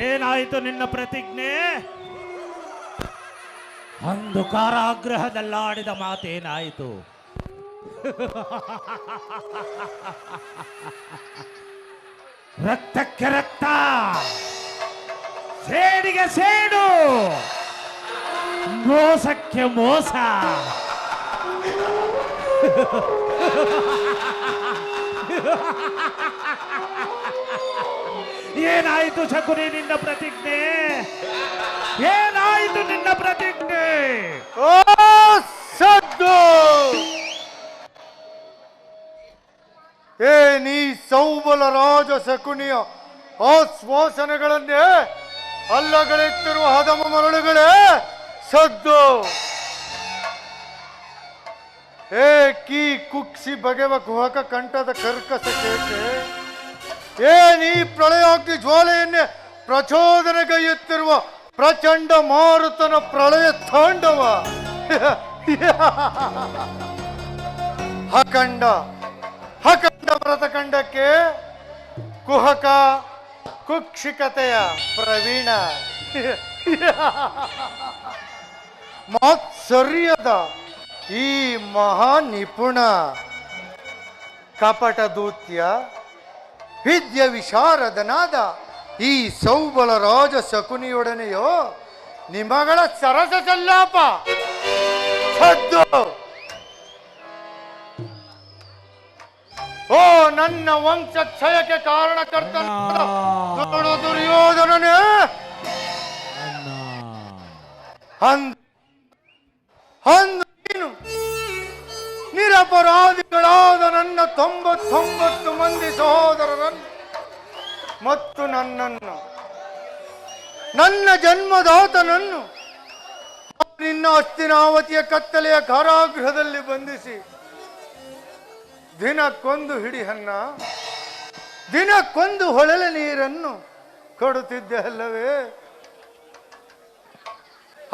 ಏನಾಯಿತು ನಿನ್ನ ಪ್ರತಿಜ್ಞೆ? ಅಂದು ಕಾರಾಗೃಹದಲ್ಲಾಡಿದ ಮಾತೇನಾಯಿತು? ರಕ್ತಕ್ಕೆ ರಕ್ತ, ಸೇಡಿಗೆ ಸೇಡು, ಮೋಸಕ್ಕೆ ಮೋಸ. ಏನಾಯಿತು ಶಕುನಿ ನಿನ್ನ ಪ್ರತಿಜ್ಞೆ? ಏನಾಯಿತು ನಿನ್ನ ಪ್ರತಿಜ್ಞೆ? ಓ ಸದ್ದು, ನೀ ಸೌಬಲ ರಾಜ ಶಕುನಿಯ ಆಶ್ವಾಸನೆಗಳನ್ನೇ ಅಲ್ಲಗಳೆತ್ತಿರುವ ಹದಮ ಮರಳುಗಳೇ ಸದ್ದು. ಕೀ ಕುಕ್ಷಿ ಬಗೆವ ಕುಹಕ ಕಂಠದ ಕರ್ಕಸ ಕೇಕೆ, ನೀ ಪ್ರಳಯಾಗ್ನಿ ಜ್ವಾಲೆಯನ್ನೇ ಪ್ರಚೋದನೆಗೈಯುತ್ತಿರುವ ಪ್ರಚಂಡ ಮಾರುತನ ಪ್ರಳಯ ತಾಂಡವ. ಹಕಂಡ ಹಕಂಡ ವ್ರತಖಂಡಕ್ಕೆ ಕುಹಕ ಕುಕ್ಷಿಕತೆಯ ಪ್ರವೀಣ, ಮಾತ್ಸರ್ಯದ ಈ ಮಹಾ ನಿಪುಣ, ಕಪಟ ದೂತ್ಯ ವಿದ್ಯ ವಿಶಾರದನಾದ ಈ ಸೌಬಲ ರಾಜ ಶಕುನಿಯೊಡನೆಯೋ ನಿಮಗಳ ಸರಸ ಸಲ್ಲಾಪ ಸದ್ದು. ಓ ನನ್ನ ವಂಶ ಕ್ಷಯಕ್ಕೆ ಕಾರಣಕರ್ತ ದುರ್ಯೋಧನನೇ, ನೀನು ನಿರಪರಾಧಿಗಳಾದ ನನ್ನ 99 ಮಂದಿ ಸಹೋದರರನ್ನು ಮತ್ತು ನನ್ನನ್ನು, ನನ್ನ ಜನ್ಮದಾತನನ್ನು ನಿನ್ನ ಹಸ್ತಿನಾವತಿಯ ಕತ್ತಲೆಯ ಕಾರಾಗೃಹದಲ್ಲಿ ಬಂಧಿಸಿ ದಿನಕ್ಕೊಂದು ಹಿಡಿಹನ್ನ, ದಿನಕ್ಕೊಂದು ಹೊಳೆಲೆ ನೀರನ್ನು ಕೊಡುತ್ತಿದ್ದೆ ಅಲ್ಲವೇ?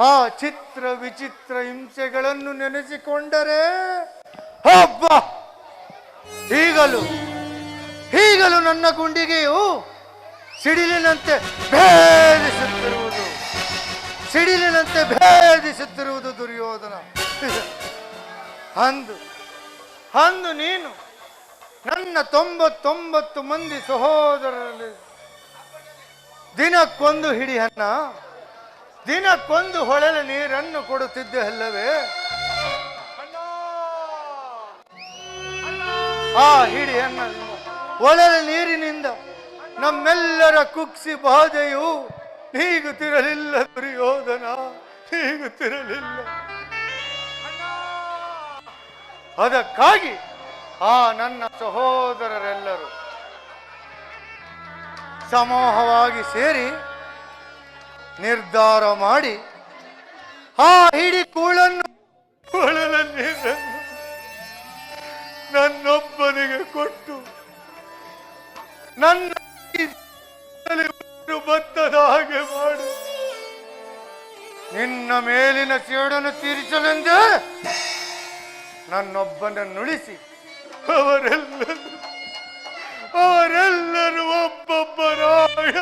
ಆ ಚಿತ್ರ ವಿಚಿತ್ರ ಹಿಂಸೆಗಳನ್ನು ನೆನೆಸಿಕೊಂಡರೆ ಹಬ್ಬ, ಈಗಲೂ ನನ್ನ ಗುಂಡಿಗೆಯು ಸಿಡಿಲಿನಂತೆ ಭೇದಿಸುತ್ತಿರುವುದು ದುರ್ಯೋಧನ. ಅಂದು ನೀನು ನನ್ನ 99 ಮಂದಿ ಸಹೋದರರಲ್ಲಿ ದಿನಕ್ಕೊಂದು ಹಿಡಿಹನ್ನ, ದಿನಕ್ಕೊಂದು ಹೊಳೆಲೆ ನೀರನ್ನು ಕೊಡುತ್ತಿದ್ದೆ ಅಲ್ಲವೇ? ಆ ಹಿಡಿಯನ್ನ ಹೊಳೆಲೆ ನೀರಿನಿಂದ ನಮ್ಮೆಲ್ಲರ ಕುಕ್ಷಿ ಬಾಧೆಯು ನೀಗುತ್ತಿರಲಿಲ್ಲ ದುರ್ಯೋಧನ, ನೀಗುತ್ತಿರಲಿಲ್ಲ. ಅದಕ್ಕಾಗಿ ಆ ನನ್ನ ಸಹೋದರರೆಲ್ಲರೂ ಸಮೂಹವಾಗಿ ಸೇರಿ ನಿರ್ಧಾರ ಮಾಡಿ ಆ ಹಿಡಿ ಕೂಳನ್ನು ನನ್ನೊಬ್ಬನಿಗೆ ಕೊಟ್ಟು ನನ್ನ ಬತ್ತದ ಹಾಗೆ ಮಾಡು. ನಿನ್ನ ಮೇಲಿನ ಸೇಡನ್ನು ತೀರಿಸಲೆಂದೇ ನನ್ನೊಬ್ಬನನ್ನುಳಿಸಿ ಅವರೆಲ್ಲರೂ ಒಬ್ಬೊಬ್ಬರಾಗ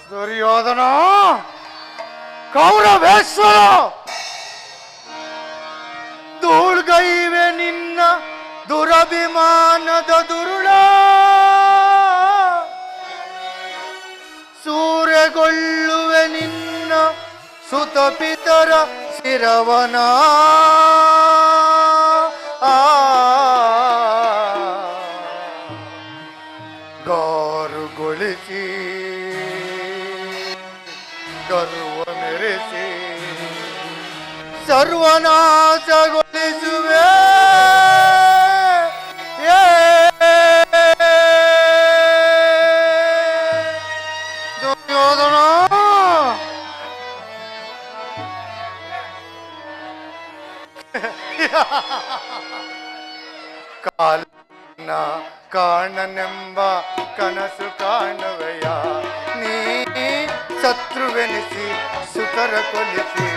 ದುರ್ಯೋಧನ, ಕೌರವೇಶ್ವರ, ಧೂಳ್ಗೈವೆ ನಿನ್ನ ದುರಭಿಮಾನದ ದುರುಳ, ಸೂರೆಗೊಳ್ಳುವೆ ನಿನ್ನ ಸುತಪಿತರ ಶಿರವನ. ಗೋ ಧ್ರುವ ಮೆರೆಸಿ ಸರ್ವನಾಶಗೊಳಿಸುವೆ. ಏ ದುರ್ಯೋಧನ ಕಾಲನ ಕಾಣನೆಂಬ ಕನಸು ಕಾಣುವೆಯ ನೀ ಶತ್ರುವೆನಿಸಿ ಸುತರ ಕೊಲಿಸಿ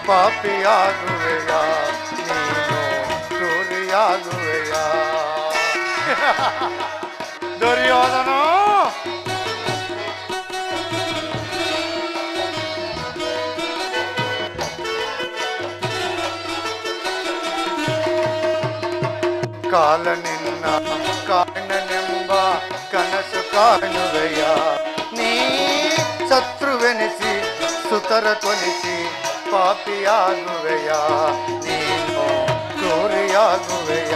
ಪಾಪಿಯಾಗುವೆಯ ನೀನು ಕ್ರೂರಿಯಾಗುವೆಯ. ದುರ್ಯೋಧನ ಕಾಲ ನಿನ್ನ ಕಾಣನೆಂಬ ಕನಸು ಕಾಣುವೆಯ ನೀ ಶತ್ರುವೆನಿಸಿ ಸುತರ ಕೊಲಿಸಿ ಪಾಪಿಯಾಗುವೆಯ ನೀನು ಕ್ರೂರಿಯಾಗುವೆಯ.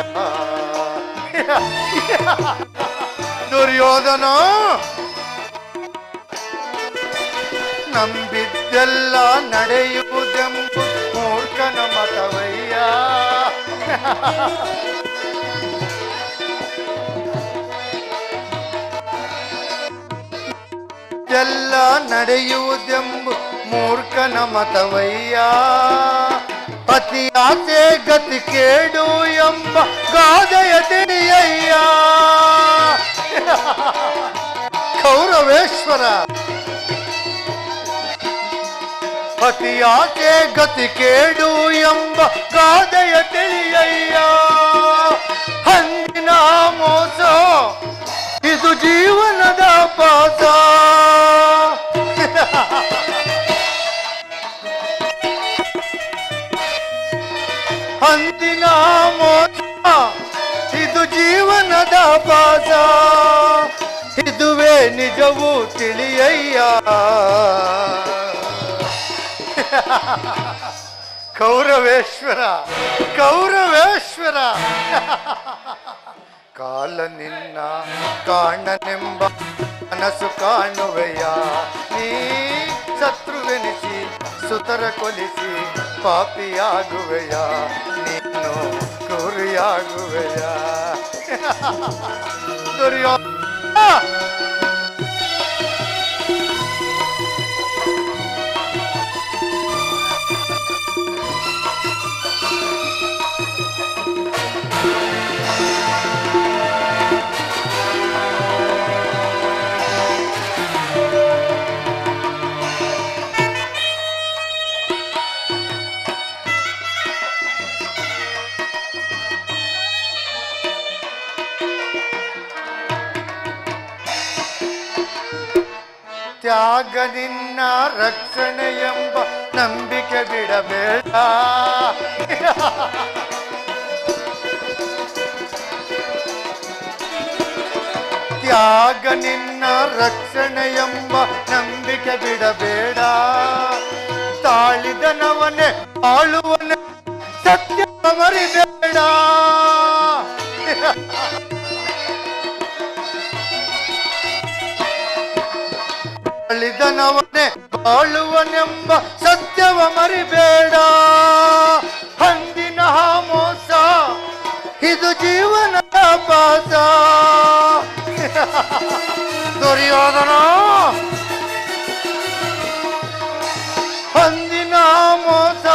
ದುರ್ಯೋಧನ ನಂಬಿದ್ದೆಲ್ಲ ನಡೆಯುವುದೆಂಬು ಮೂರ್ಖನ ಮತವಯ್ಯ. ಎಲ್ಲ ನಡೆಯುವುದೆಂಬು ಮೂರ್ಖನ ಮತವಯ್ಯ. ಅತಿ ಆಸೆ ಗತಿ ಕೇಡು ಎಂಬ ಗಾದೆಯ ತಿಳಿಯಯ್ಯ. ಕೌರವೇಶ್ವರ ಅತಿ ಆಸೆ ಗತಿ ಕೇಡು ಎಂಬ ಗಾದೆಯ ತಿಳಿಯಯ್ಯ. ಹಂದಿನ ಮೋಸ ಇದು ಜೀವನದ ಪಾಸ. ಹಂದಿನ ಮೋಸ ಇದು ಜೀವನದ ಪಾಸ. ಇದುವೇ ನಿಜವೂ ತಿಳಿಯಯ್ಯ. ಕೌರವೇಶ್ವರ ಕೌರವೇಶ್ವರ ಕಾಲ ನಿನ್ನ ಕಾಣನೆಂಬ ಕನಸು ಕಾಣುವೆಯ ನೀ ಶತ್ರುವೆನಿಸಿ ಸುತರ ಕೊಲಿಸಿ ಪಾಪಿಯಾಗುವೆಯ ನೀನು ಕ್ರೂರಿಯಾಗುವೆಯ. ದುರ್ಯೋಧನ ತ್ಯಾಗ ನಿನ್ನ ರಕ್ಷಣೆ ಎಂಬ ನಂಬಿಕೆ ಬಿಡಬೇಡ. ತ್ಯಾಗ ನಿನ್ನ ರಕ್ಷಣೆ ಎಂಬ ನಂಬಿಕೆ ಬಿಡಬೇಡ. ತಾಳಿದನವನೇ ಆಳುವನೇ ಸತ್ಯ ಮರಿಬೇಡ. ತಾಳಿದನವನೇ ಬಾಳುವನೆಂಬ ಸತ್ಯವ ಮರಿಬೇಡ. ಹಂದಿನ ಮೋಸ ಇದು ಜೀವನದ ಪಾಸ. ದುರ್ಯೋಧನ ಹಂದಿನ ಮೋಸ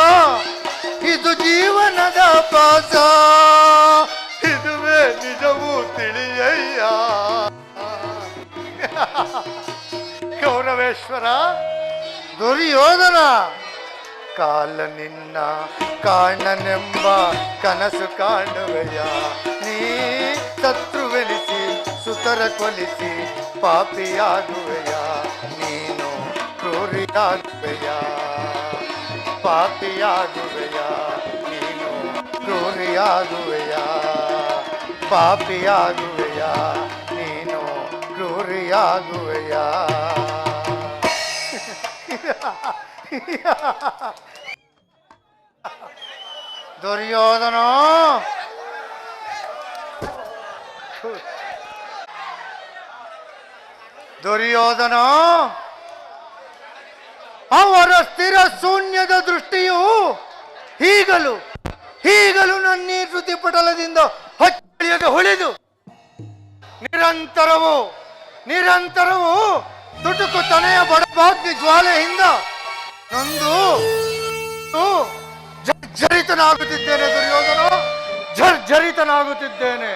ಇದು ಜೀವನದ ಪಾಸ. ಇದುವೇ ನಿಜವೂ ತಿಳಿಯಯ್ಯ. ಕೌರವೇಶ್ವರ ದುರ್ಯೋಧನ ಕಾಲ ನಿನ್ನ ಕಾಣನೆಂಬ ಕನಸು ಕಾಣುವೆಯ ನೀ ಶತ್ರುವೆನಿಸಿ ಸುತರ ಕೊಲಿಸಿ ಪಾಪಿಯಾಗುವೆಯ ನೀನು ಕ್ರೂರಿಯಾಗುವೆಯ. ಪಾಪಿಯಾಗುವೆಯ ನೀನು ಕ್ರೂರಿಯಾಗುವೆಯ. ಪಾಪಿಯಾಗುವೆಯ ನೀನು ಕ್ರೂರಿಯಾಗುವೆಯ. ದುರ್ಯೋಧನ ದುರ್ಯೋಧನ ಅವರ ಸ್ಥಿರ ಶೂನ್ಯದ ದೃಷ್ಟಿಯು ಈಗಲೂ ನನ್ನ ಈ ಶ್ರುತಿ ಪಟಲದಿಂದ ಹೊಚ್ಚಳಿಯದೆ ಹೊಳೆದು ನಿರಂತರವು ತುಟುಕು ತನೆಯ ಬಡಭಾಗ್ಯ ಜ್ವಾಲೆಯಿಂದ ನೊಂದು ಜರ್ಜರಿತನಾಗುತ್ತಿದ್ದೇನೆ ದುರ್ಯೋಧನ, ಜರ್ಜರಿತನಾಗುತ್ತಿದ್ದೇನೆ.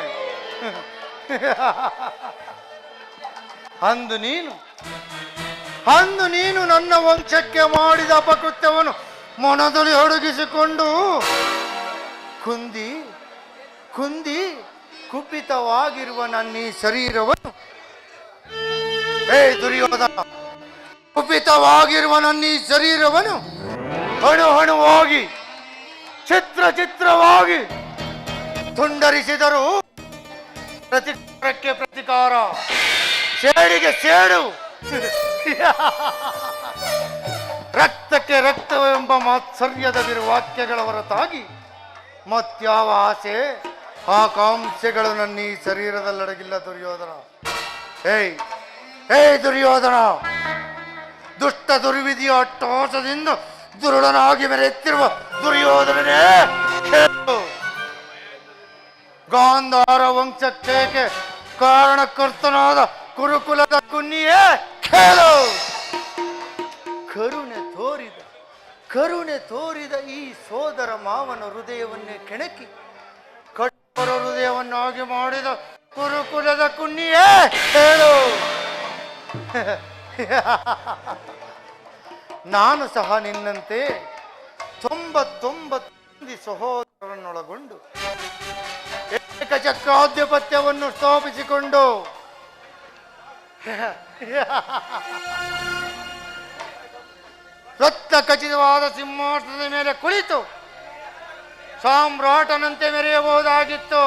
ಅಂದು ನೀನು ನನ್ನ ವಂಶಕ್ಕೆ ಮಾಡಿದ ಅಪಕೃತ್ಯವನ್ನು ಮನದಲ್ಲಿ ಅಡಗಿಸಿಕೊಂಡು ಕುಂದಿ ಕುಪಿತವಾಗಿರುವ ನನ್ನ ಈ ಶರೀರವನ್ನು, ದುರ್ಯೋಧನ, ಕುಪಿತವಾಗಿರುವ ನನ್ನ ಈ ಶರೀರವನ್ನು ಅಣುವಾಗಿ ಚಿತ್ರವಾಗಿ ತುಂಡರಿಸಿದರು. ಪ್ರತಿಕಾರಕ್ಕೆ ಪ್ರತಿಕಾರ, ಸೇಡಿಗೆ ಸೇಡು, ರಕ್ತಕ್ಕೆ ರಕ್ತವೆಂಬ ಮಾತ್ಸರ್ಯದ ವಾಕ್ಯಗಳ ಹೊರತಾಗಿ ಮತ್ಯಾವ ಆಸೆ ಆಕಾಂಕ್ಷೆಗಳು ನನ್ನ ಈ ಶರೀರದಲ್ಲಡಗಿಲ್ಲ ದುರ್ಯೋಧನ. ದುರ್ಯೋಧನ, ದುಷ್ಟ ದುರ್ವಿಧಿಯ ಅಟ್ಟಹಾಸದಿಂದ ದುರುಳನಾಗಿ ಮೆರೆಯುತ್ತಿರುವ ದುರ್ಯೋಧನನೇ, ಗಾಂಧಾರ ವಂಶಕ್ಕೆ ಕಾರಣಕರ್ತನಾದ ಕುರುಕುಲದ ಕುನ್ನಿಯೇ ಕೇಳು. ಕರುಣೆ ತೋರಿದ ಈ ಸೋದರ ಮಾವನ ಹೃದಯವನ್ನೇ ಕೆಣಕಿ ಕಟ್ಟರ ಹೃದಯವನ್ನಾಗಿ ಮಾಡಿದ ಕುರುಕುಲದ ಕುನ್ನಿಯೇ ಕೇಳು. ನಾನು ಸಹ ನಿನ್ನಂತೆ 99 ಸಹೋದರರನ್ನೊಳಗೊಂಡು ಏಕಚಕ್ರಾಧಿಪತ್ಯವನ್ನು ಸ್ಥಾಪಿಸಿಕೊಂಡು ರತ್ನ ಖಚಿತವಾದ ಸಿಂಹಾಸನದ ಮೇಲೆ ಕುಳಿತು ಸಾಮ್ರಾಟನಂತೆ ಮೆರೆಯಬಹುದಾಗಿತ್ತು.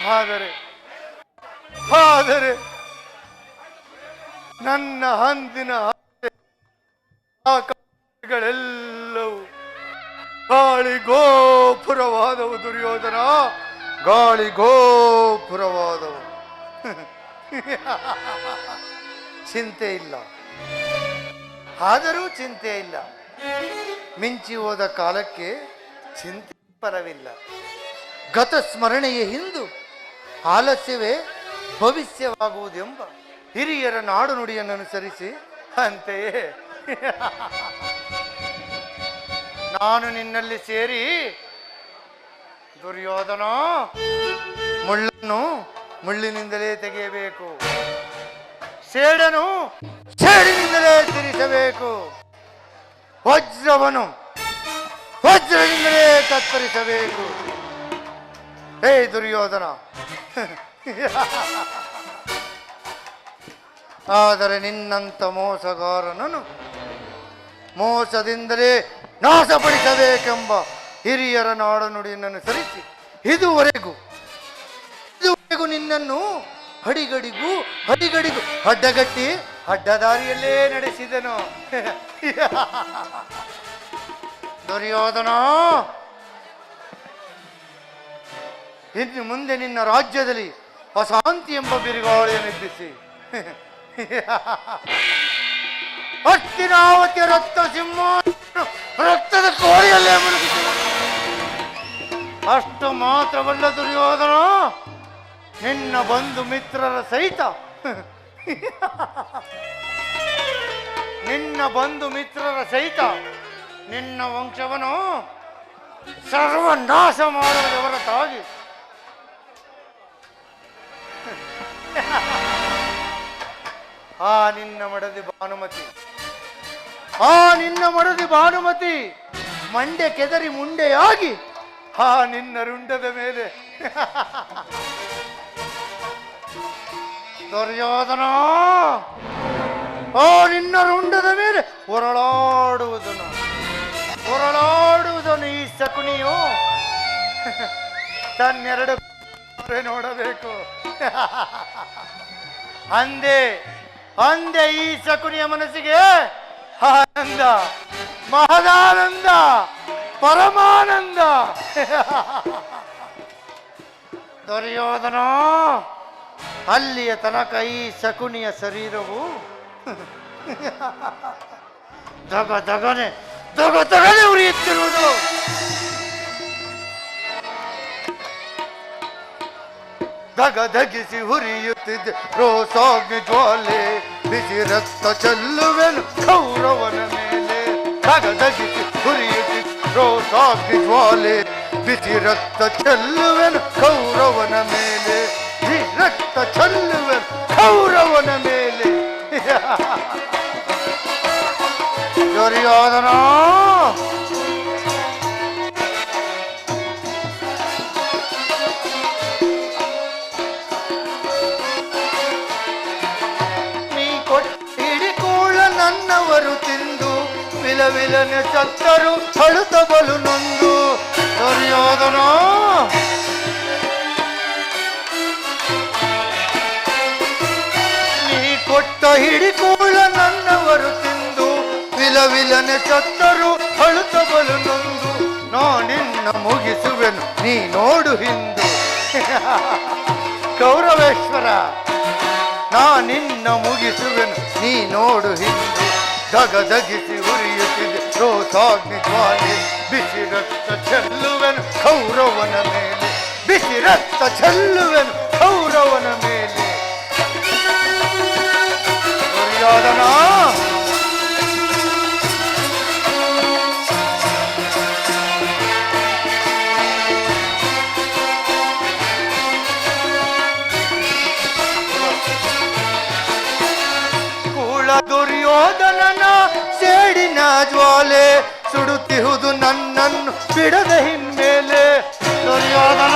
ಆದರೆ ನನ್ನ ಅಂದಿನ ಆಕಾಶಗಳೆಲ್ಲವೂ ಗಾಳಿ ಗೋಪುರವಾದವು ದುರ್ಯೋಧನ, ಗಾಳಿ ಗೋಪುರವಾದವು. ಚಿಂತೆ ಇಲ್ಲ, ಆದರೂ ಚಿಂತೆ ಇಲ್ಲ. ಮಿಂಚಿ ಹೋದ ಕಾಲಕ್ಕೆ ಚಿಂತೆ ಪರವಿಲ್ಲ. ಗತ ಸ್ಮರಣೆಯ ಹಿಂದು ಆಲಸ್ಯವೇ ಭವಿಷ್ಯವಾಗುವುದೆಂಬ ಹಿರಿಯರ ನಾಡು ನುಡಿಯನ್ನು ಅನುಸರಿಸಿ ಅಂತೆಯೇ ನಾನು ನಿನ್ನಲ್ಲಿ ಸೇರಿ ದುರ್ಯೋಧನ, ಮುಳ್ಳನ್ನು ಮುಳ್ಳಿನಿಂದಲೇ ತೆಗೆಯಬೇಕು, ಸೇಡನು ಸೇಡಿನಿಂದಲೇ ತಿರಿಸಬೇಕು, ವಜ್ರವನ್ನು ವಜ್ರದಿಂದಲೇ ಕತ್ತರಿಸಬೇಕು. ದುರ್ಯೋಧನ, ಆದರೆ ನಿನ್ನಂತ ಮೋಸಗಾರನನ್ನು ಮೋಸದಿಂದಲೇ ನಾಶಪಡಿಸಬೇಕೆಂಬ ಹಿರಿಯರ ನಾಡನುಡಿಯನ್ನು ಅನುಸರಿಸಿ ಇದುವರೆಗೂ ನಿನ್ನನ್ನು ಹಡಿಗಡಿಗೂ ಅಡ್ಡಗಟ್ಟಿ ಅಡ್ಡದಾರಿಯಲ್ಲೇ ನಡೆಸಿದನು. ದುರ್ಯೋಧನ, ಇನ್ನು ಮುಂದೆ ನಿನ್ನ ರಾಜ್ಯದಲ್ಲಿ ಅಶಾಂತಿ ಎಂಬ ಬಿರುಗಾಳಿಯನ್ನು ಎಬ್ಬಿಸಿ ಹಸ್ತಿನಾವತಿಯ ರಕ್ತ ಸಿಂಹ ರಕ್ತದ ಕೋರಿಯಲ್ಲೇ ಮುಳುಗಿಸಿ, ಅಷ್ಟು ಮಾತ್ರವಲ್ಲ ದುರ್ಯೋಧನ, ನಿನ್ನ ಬಂಧು ಮಿತ್ರರ ಸಹಿತ ನಿನ್ನ ವಂಶವನ್ನು ಸರ್ವನಾಶ ಮಾಡುವುದರ ಹೊರತಾಗಿ ನಿನ್ನ ಮಡದಿ ಭಾನುಮತಿ ಮಂಡೆ ಕೆದರಿ ಮುಂಡೆಯಾಗಿ ನಿನ್ನ ರುಂಡದ ಮೇಲೆ ದುರ್ಯೋಧನ, ನಿನ್ನ ರುಂಡದ ಮೇಲೆ ಹೊರಳಾಡುವುದನ್ನು ಈ ಶಕುನಿಯು ತನ್ನೆರಡು ನೋಡಬೇಕು. ಅಂದೆ ಅಂದೆ ಈ ಶಕುನಿಯ ಮನಸ್ಸಿಗೆ ಆನಂದ, ಮಹದಾನಂದ, ಪರಮಾನಂದ. ದುರ್ಯೋಧನ, ಅಲ್ಲಿಯ ತನಕ ಈ ಶಕುನಿಯ ಶರೀರವು ದಗ ದಗನೆ ಉರಿಯುತ್ತಿರುವುದು. ದಗದಗಿಸಿ ಹುರಿಯುತ್ತಿದ್ದೆ ರೋಸಾಗ್ನಿ ಜ್ವಾಲೆ, ಬಿಸಿ ರಕ್ತ ಚೆಲ್ಲುವೆನು ಕೌರವನ ಮೇಲೆ. ದಗದಗಿಸಿ ಹುರಿಯುತ್ತಿದ್ದೆ ರೋಸಾಗ್ನಿ ಜ್ವಾಲೆ, ಬಿಸಿ ರಕ್ತ ಚೆಲ್ಲುವೆನು ಕೌರವನ ಮೇಲೆ. ಈ ರಕ್ತ ಚೆಲ್ಲುವೆನು ಕೌರವನ ಮೇಲೆ. ದುರ್ಯೋಧನ, ನನ್ನವರು ತಿಂದು ವಿಲವಿಲನೆ ಸತ್ತರು ಅಳುತ್ತ ಬಲು ನೊಂದು. ದುರ್ಯೋಧನ, ನೀ ಕೊಟ್ಟ ಹಿಡಿಕೂಳ ನನ್ನವರು ತಿಂದು ವಿಲವಿಲನೆ ಸತ್ತರು ಅಳುತ್ತ ಬಲು ನೊಂದು. ನಾನಿನ್ನ ಮುಗಿಸುವೆನು ನೀ ನೋಡು ಹಿಂದು. ಕೌರವೇಶ್ವರ, ನಾನಿನ್ನ ಮುಗಿಸುವೆನು ನೀ ನೋಡು ಹಿಂದು. ದಗದಗಿಸಿ ಉರಿಯುತ್ತಿದೆ ರೋಸಾಗ್ನಿ ಜ್ವಾಲೆ, ಬಿಸಿ ರಕ್ತ ಚೆಲ್ಲುವೆನು ಕೌರವನ ಮೇಲೆ. ಬಿಸಿ ರಕ್ತ ಚೆಲ್ಲುವೆನು ಕೌರವನ ಮೇಲೆ. ದುರ್ಯೋಧನ, ದುರ್ಯೋಧನನ ಸೇಡಿನ ಜ್ವಾಲೆ ಸುಡುತ್ತಿಹುದು ನನ್ನನ್ನು ಬಿಡದ ಹಿನ್ಮೇಲೆ. ದುರ್ಯೋಧನ,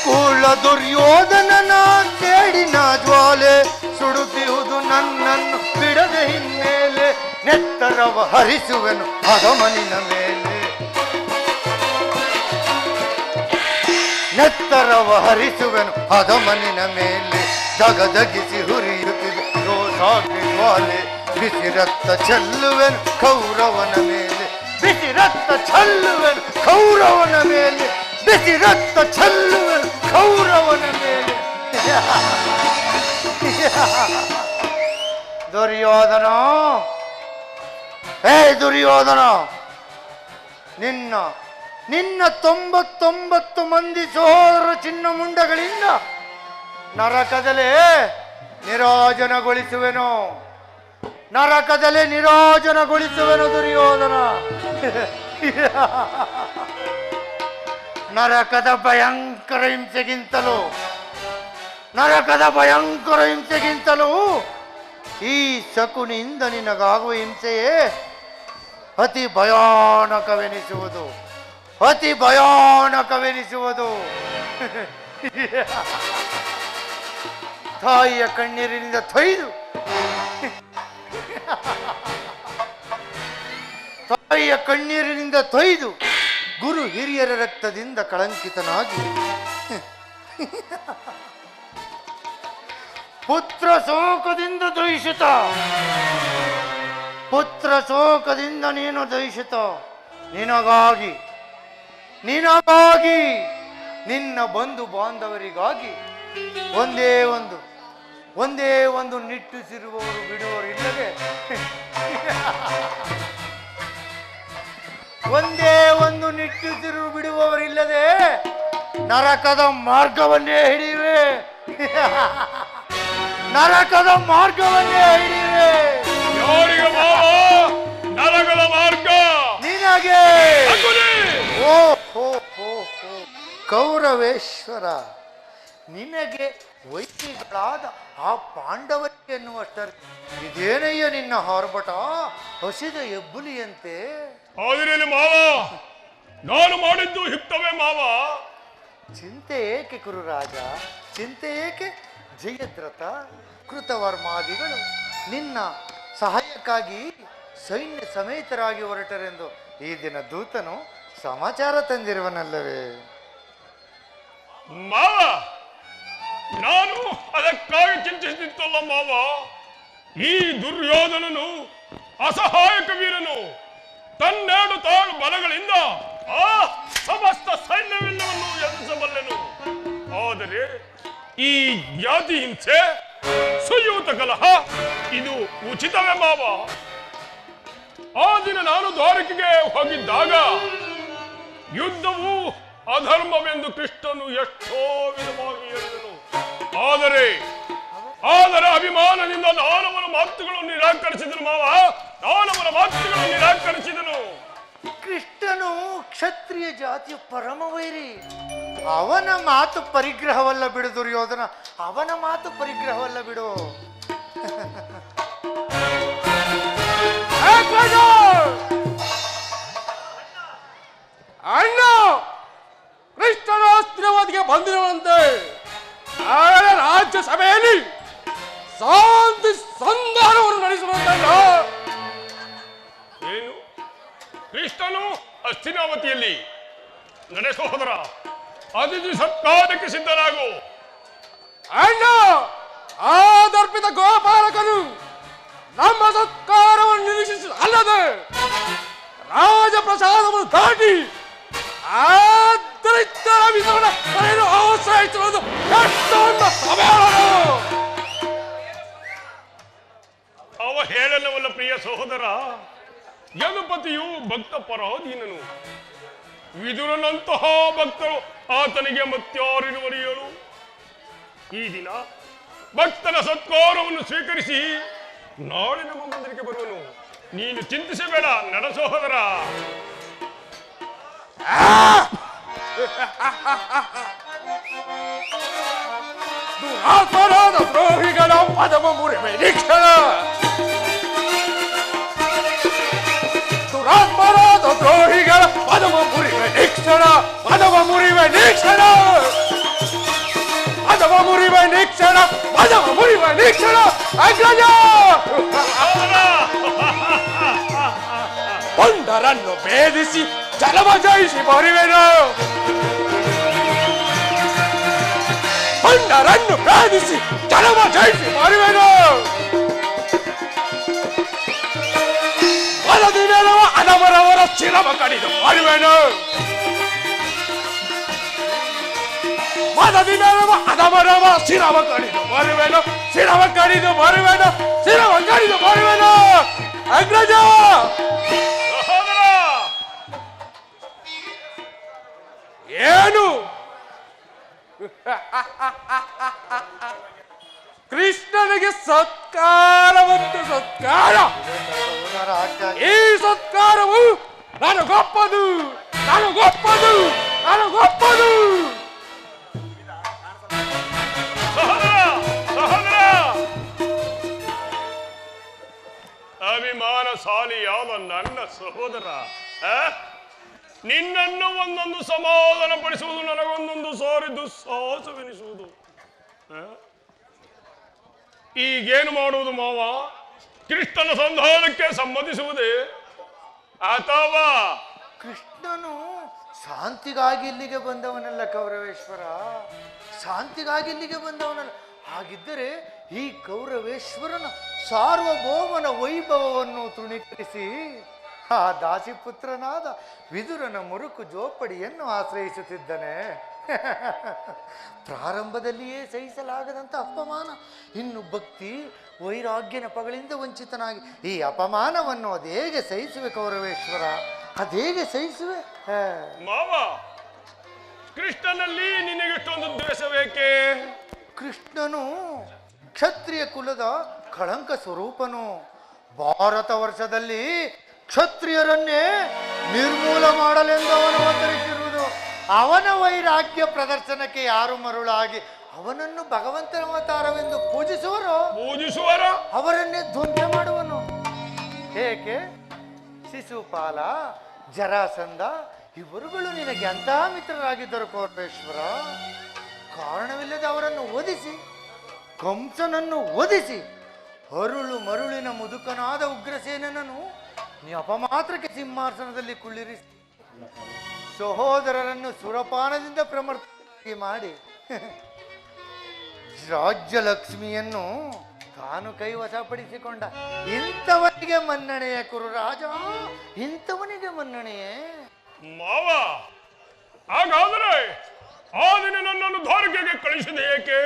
ಕೂಳ ದುರ್ಯೋಧನನ ಸೇಡಿನ ಜ್ವಾಲೆ ಸುಡುತ್ತಿಹುದು ನನ್ನನ್ನು ಬಿಡದ ಹಿನ್ಮೇಲೆ. ನೆತ್ತರವ ಹರಿಸುವೆನು ಅಧಮನಿನ ಮೇಲೆ. ನೆತ್ತರವ ಹರಿಸುವೆನು ಅಧಮನಿನ ಮೇಲೆ. ದಗದಗಿಸಿ ಹುರಿಯುತ್ತಿದೆ ರೋಸಾಗ್ನಿ ಜ್ವಾಲೆ, ಬಿಸಿ ರಕ್ತ ಚೆಲ್ಲುವೆನು ಕೌರವನ ಮೇಲೆ. ಬಿಸಿ ರಕ್ತ ಚೆಲ್ಲುವೆನು ಕೌರವನ ಮೇಲೆ. ಬಿಸಿ ರಕ್ತ ಚೆಲ್ಲುವೆನು ಕೌರವನ ಮೇಲೆ. ದುರ್ಯೋಧನ, ಹೇ ದುರ್ಯೋಧನ, ನಿನ್ನ 99 ಮಂದಿ ಸೋದರ ಚಿನ್ನ ಮುಂಡಗಳಿಂದ ನರಕದಲ್ಲೇ ನಿರಾಜನಗೊಳಿಸುವೆನು. ನರಕದಲ್ಲೇ ನಿರಾಜನಗೊಳಿಸುವೆನು ದುರ್ಯೋಧನ. ನರಕದ ಭಯಂಕರ ಹಿಂಸೆಗಿಂತಲೂ ಈ ಶಕುನಿಯಿಂದ ನಿನಗಾಗುವ ಹಿಂಸೆಯೇ ಅತಿ ಭಯಾನಕವೆನಿಸುವುದು. ಅತಿ ಭಯಾನಕವೆನಿಸುವುದು. ತಾಯಿಯ ಕಣ್ಣೀರಿನಿಂದ ತೊಯ್ದು ಗುರು ಹಿರಿಯರ ರಕ್ತದಿಂದ ಕಳಂಕಿತನಾಗಿ ಪುತ್ರ ಶೋಕದಿಂದ ನೀನು ದಹಿಸುತ್ತ ನಿನಗಾಗಿ ನಿನ್ನ ಬಂಧು ಬಾಂಧವರಿಗಾಗಿ ಒಂದೇ ಒಂದು ನಿಟ್ಟುಸಿರುವವರು ಬಿಡುವವರು ಇಲ್ಲದೆ ಒಂದೇ ಒಂದು ನಿಟ್ಟುಸಿರು ಬಿಡುವವರಿಲ್ಲದೆ ನರಕದ ಮಾರ್ಗವನ್ನೇ ಹಿಡಿಯುವೆ. ನರಕದ ಮಾರ್ಗವನ್ನೇ ಹಿಡಿಯುವೆ. ನರಕದ ಮಾರ್ಗ ನಿನಗೆ. ಕೌರವೇಶ್ವರ, ನಿನಗೆ ವೈರಿಗಳಾದ ಆ ಪಾಂಡವರಿಗೆ ಎನ್ನುವಷ್ಟರ ಇದೇನಯ್ಯ ನಿನ್ನ ಹಾರ್ಭಟ, ಹಸಿದ ಎಬ್ಬುಲಿಯಂತೆ. ಆದ್ರೇನು ಮಾವ, ನಾನು ಮಾಡಿದ್ದು ಹಿಕ್ತವೇ ಮಾವ. ಚಿಂತೆ ಏಕೆ ಕುರುರಾಜ, ಚಿಂತೆ ಏಕೆ? ಜಯದ್ರಥ ಕೃತವರ್ಮಾದಿಗಳು ನಿನ್ನ ಸಹಾಯಕ್ಕಾಗಿ ಸೈನ್ಯ ಸಮೇತರಾಗಿ ಹೊರಟರೆಂದು ಈ ದಿನ ದೂತನು ಸಮಾಚಾರ ತಂದಿರುವನಲ್ಲವೇ? ಮಾವ, ನಾನು ಅದಕ್ಕಾಗಿ ಚಿಂತಿಸುತ್ತಿತ್ತಲ್ಲ ಮಾವ. ಈ ದುರ್ಯೋಧನನು ಅಸಹಾಯಕ ವೀರನು, ತನ್ನೆರಡು ತಾಳು ಬಲಗಳಿಂದ ಆ ಸಮಸ್ತ ಸೈನ್ಯವೆಲ್ಲವನ್ನು ಎದುರಿಸಬಲ್ಲೆನು. ಆದರೆ ಈ ಜಾತಿ ಹಿಂಸೆ, ಸುಯೂತ ಕಲಹ ಇದು ಉಚಿತವೇ ಮಾವ? ಆ ದಿನ ನಾನು ದ್ವಾರಕೆಗೆ ಹೋಗಿದ್ದಾಗ ಯುದ್ಧವು ಅಧರ್ಮವೆಂದು ಕೃಷ್ಣನು ಎಷ್ಟೋ ವಿಧವಾಗಿ ಹೇಳಿದನು. ಆದರೆ ಅಭಿಮಾನದಿಂದ ನಾನವನ ಮಾತುಗಳನ್ನು ನಿರಾಕರಿಸಿದನು ಮಾವ. ನಾನವನ ಮಾತುಗಳನ್ನು ನಿರಾಕರಿಸಿದನು. ಕೃಷ್ಣನು ಕ್ಷತ್ರಿಯ ಜಾತಿಯ ಪರಮವೈರಿ. ಅವನ ಮಾತು ಪರಿಗ್ರಹವಲ್ಲ ಬಿಡು ದುರ್ಯೋಧನ, ಅವನ ಮಾತು ಪರಿಗ್ರಹವಲ್ಲ ಬಿಡು. ಅಣ್ಣ ಕೃಷ್ಣನ ಅಸ್ತ್ರವಾದಿಗೆ ಬಂದಿರುವಂತೆ ನಾಳೆ ರಾಜ್ಯ ಸಭೆಯಲ್ಲಿ ಶಾಂತಿ ಸಂಧಾನವನ್ನು ನಡೆಸುವಂತಲ್ಲ. ಏನು? ಕೃಷ್ಣನು ಹಸ್ತಿನಾವತಿಯಲ್ಲಿ ನಡೆಸೋದರ ಅತಿಥಿ ಸತ್ಕಾರಕ್ಕೆ ಸಿದ್ಧರಾಗು. ಅಣ್ಣ ಆದರ್ಪಿತ ಗೋಪಾಲಕನು ನಮ್ಮ ಸತ್ಕಾರವನ್ನು ನಿರೀಕ್ಷಿಸಿ ಅಲ್ಲದೆ ರಾಜಪ್ರಸಾದವನ್ನು ದಾಟಿ ಆಶ್ರಯಿಸುವುದು ಅವ ಹೇಳಲವಲ್ಲ ಪ್ರಿಯ ಸಹೋದರ. ಯದುಪತಿಯು ಭಕ್ತ ಪರಾಧೀನನು. ವಿದುರನಂತಹ ಭಕ್ತರು ಆತನಿಗೆ ಮತ್ಯಾರಿರುವರು ಹೇಳು? ಈ ದಿನ ಭಕ್ತನ ಸತ್ಕಾರವನ್ನು ಸ್ವೀಕರಿಸಿ ನಾಳೆ ನಮ್ಮ ಮಂದಿರಕ್ಕೆ ಬರುವನು. ನೀನು ಚಿಂತಿಸಬೇಡ ನಡ ಸಹೋದರ. ದುರಾತ್ಮರಾದ ದ್ರೋಹಿಗಳ ಪದಮ ಮುರಿವೆ ನಿಕ್ಷಣ. ದುರಾತ್ಮರಾದ ದ್ರೋಹಿಗಳ ಪದಮ ಮುರಿವೆ ನಿಕ್ಷಣ. ಪದಮ ಮುರಿವೆ ನಿಕ್ಷಣ. ಪದಮ ಮುರಿವೆ ನಿಕ್ಷಣ. ಪದಮ ಮುರಿವೆ ನಿಕ್ಷಣ. ಅಗ್ರಜ ಪೊಂಡರನ್ನು ಭೇದಿಸಿ ಜಲಮ ಜಯಿಸಿ ಬರುವೆನು. ಪೊಂಡರನ್ನು ಭೇದಿಸಿ ಜಲಮ ಜಯಿಸಿ ಬರುವೆನು. ವಲದಿ ಮೇಲವ ಅನಮರವರ ಶಿರವ ಕಡಿದು ಬರುವೆನು. ವಲದಿ ಮೇಲವ ಅನಮರವ ಶಿರವ ಕಡಿದು ಬರುವೆನು. ಶಿರವ ಕಡಿದು ಬರುವೆನು. ಶಿರವ ಕಡಿದು ಬರುವೆನು. ಅಗ್ರಜ ಏನು? ಕೃಷ್ಣನಿಗೆ ಸತ್ಕಾರ ಮತ್ತು ಸತ್ಕಾರ. ಈ ಸತ್ಕಾರವು ನನಗೊಪ್ಪದು. ನನಗೊಪ್ಪದು. ನನಗೊಪ್ಪದು. ಅಭಿಮಾನಶಾಲಿಯಾದ ನನ್ನ ಸಹೋದರ, ನಿನ್ನನ್ನು ಒಂದೊಂದು ಸಮಾಧಾನ ಪಡಿಸುವುದು ನನಗೊಂದೊಂದು ಸಾರಿ ದುಸ್ಸಾಹಸವೆನಿಸುವುದು. ಈಗೇನು ಮಾಡುವುದು ಮಾವ? ಕೃಷ್ಣನ ಸಂಧಾನಕ್ಕೆ ಸಮ್ಮತಿಸುವುದೇ ಅಥವಾ? ಕೃಷ್ಣನು ಶಾಂತಿಗಾಗಿ ಇಲ್ಲಿಗೆ ಬಂದವನಲ್ಲ ಕೌರವೇಶ್ವರ, ಶಾಂತಿಗಾಗಿ ಇಲ್ಲಿಗೆ ಬಂದವನಲ್ಲ. ಹಾಗಿದ್ದರೆ ಈ ಕೌರವೇಶ್ವರನ ಸಾರ್ವಭೌಮನ ವೈಭವವನ್ನು ತೃಣೀಕರಿಸಿ ಆ ದಾಸಿಪುತ್ರನಾದ ವಿದುರನ ಮುರುಕು ಜೋಪಡಿಯನ್ನು ಆಶ್ರಯಿಸುತ್ತಿದ್ದನೆ. ಪ್ರಾರಂಭದಲ್ಲಿಯೇ ಸಹಿಸಲಾಗದಂಥ ಅಪಮಾನ, ಇನ್ನು ಭಕ್ತಿ ವೈರಾಗ್ಯನ ಪಗಳಿಂದ ವಂಚಿತನಾಗಿ ಈ ಅಪಮಾನವನ್ನು ಅದೇಗೆ ಸಹಿಸುವೆ ಕೌರವೇಶ್ವರ? ಅದೇಗೆ ಸಹಿಸುವೆ? ಮಾವ, ಕೃಷ್ಣನಲ್ಲಿ ನಿನಗೆಷ್ಟೊಂದು ದ್ವೇಷಬೇಕೆ? ಕೃಷ್ಣನು ಕ್ಷತ್ರಿಯ ಕುಲದ ಕಳಂಕ ಸ್ವರೂಪನು. ಭಾರತ ವರ್ಷದಲ್ಲಿ ಕ್ಷತ್ರಿಯರನ್ನೇ ನಿರ್ಮೂಲ ಮಾಡಲೆಂದು ಅವನು ಅವತರಿಸಿರುವುದು. ಅವನ ವೈರಾಗ್ಯ ಪ್ರದರ್ಶನಕ್ಕೆ ಯಾರು ಮರುಳಾಗಿ ಅವನನ್ನು ಭಗವಂತನ ಅವತಾರವೆಂದು ಪೂಜಿಸುವರೋ ಅವರನ್ನೇ ಧ್ವಂಸ ಮಾಡುವನು. ಏಕೆ? ಶಿಶುಪಾಲ, ಜರಾಸಂಧ ಇವರುಗಳು ನಿನಗೆ ಅಂತಹ ಮಿತ್ರರಾಗಿದ್ದರು ಕೌರವೇಶ್ವರ. ಕಾರಣವಿಲ್ಲದೆ ಅವರನ್ನು ಓದಿಸಿ, ಕಂಸನನ್ನು ಓದಿಸಿ, ಅರುಳು ಮರುಳಿನ ಮುದುಕನಾದ ಉಗ್ರಸೇನನನ್ನು ನೀ ಅಪಮಾತ್ರಕ್ಕೆ ಸಿಂಹಾಸನದಲ್ಲಿ ಕುಳ್ಳಿರಿ ಸಹೋದರರನ್ನು ಸುರಪಾನದಿಂದ ಪ್ರಮರ್ತಿ ಮಾಡಿ ರಾಜ್ಯ ಲಕ್ಷ್ಮಿಯನ್ನು ತಾನು ಕೈವಶಪಡಿಸಿಕೊಂಡ. ಇಂಥವನಿಗೆ ಮನ್ನಣೆಯೇ ಕುರು ರಾಜ, ಇಂಥವನಿಗೆ ಮನ್ನಣೆಯೇ. ಮಾವ, ಹಾಗಾದರೆ ಆ ದಿನ ನನ್ನನ್ನು ದ್ವಾರಕೆಗೆ ಕಳಿಸಿದೆ ಏಕೆ?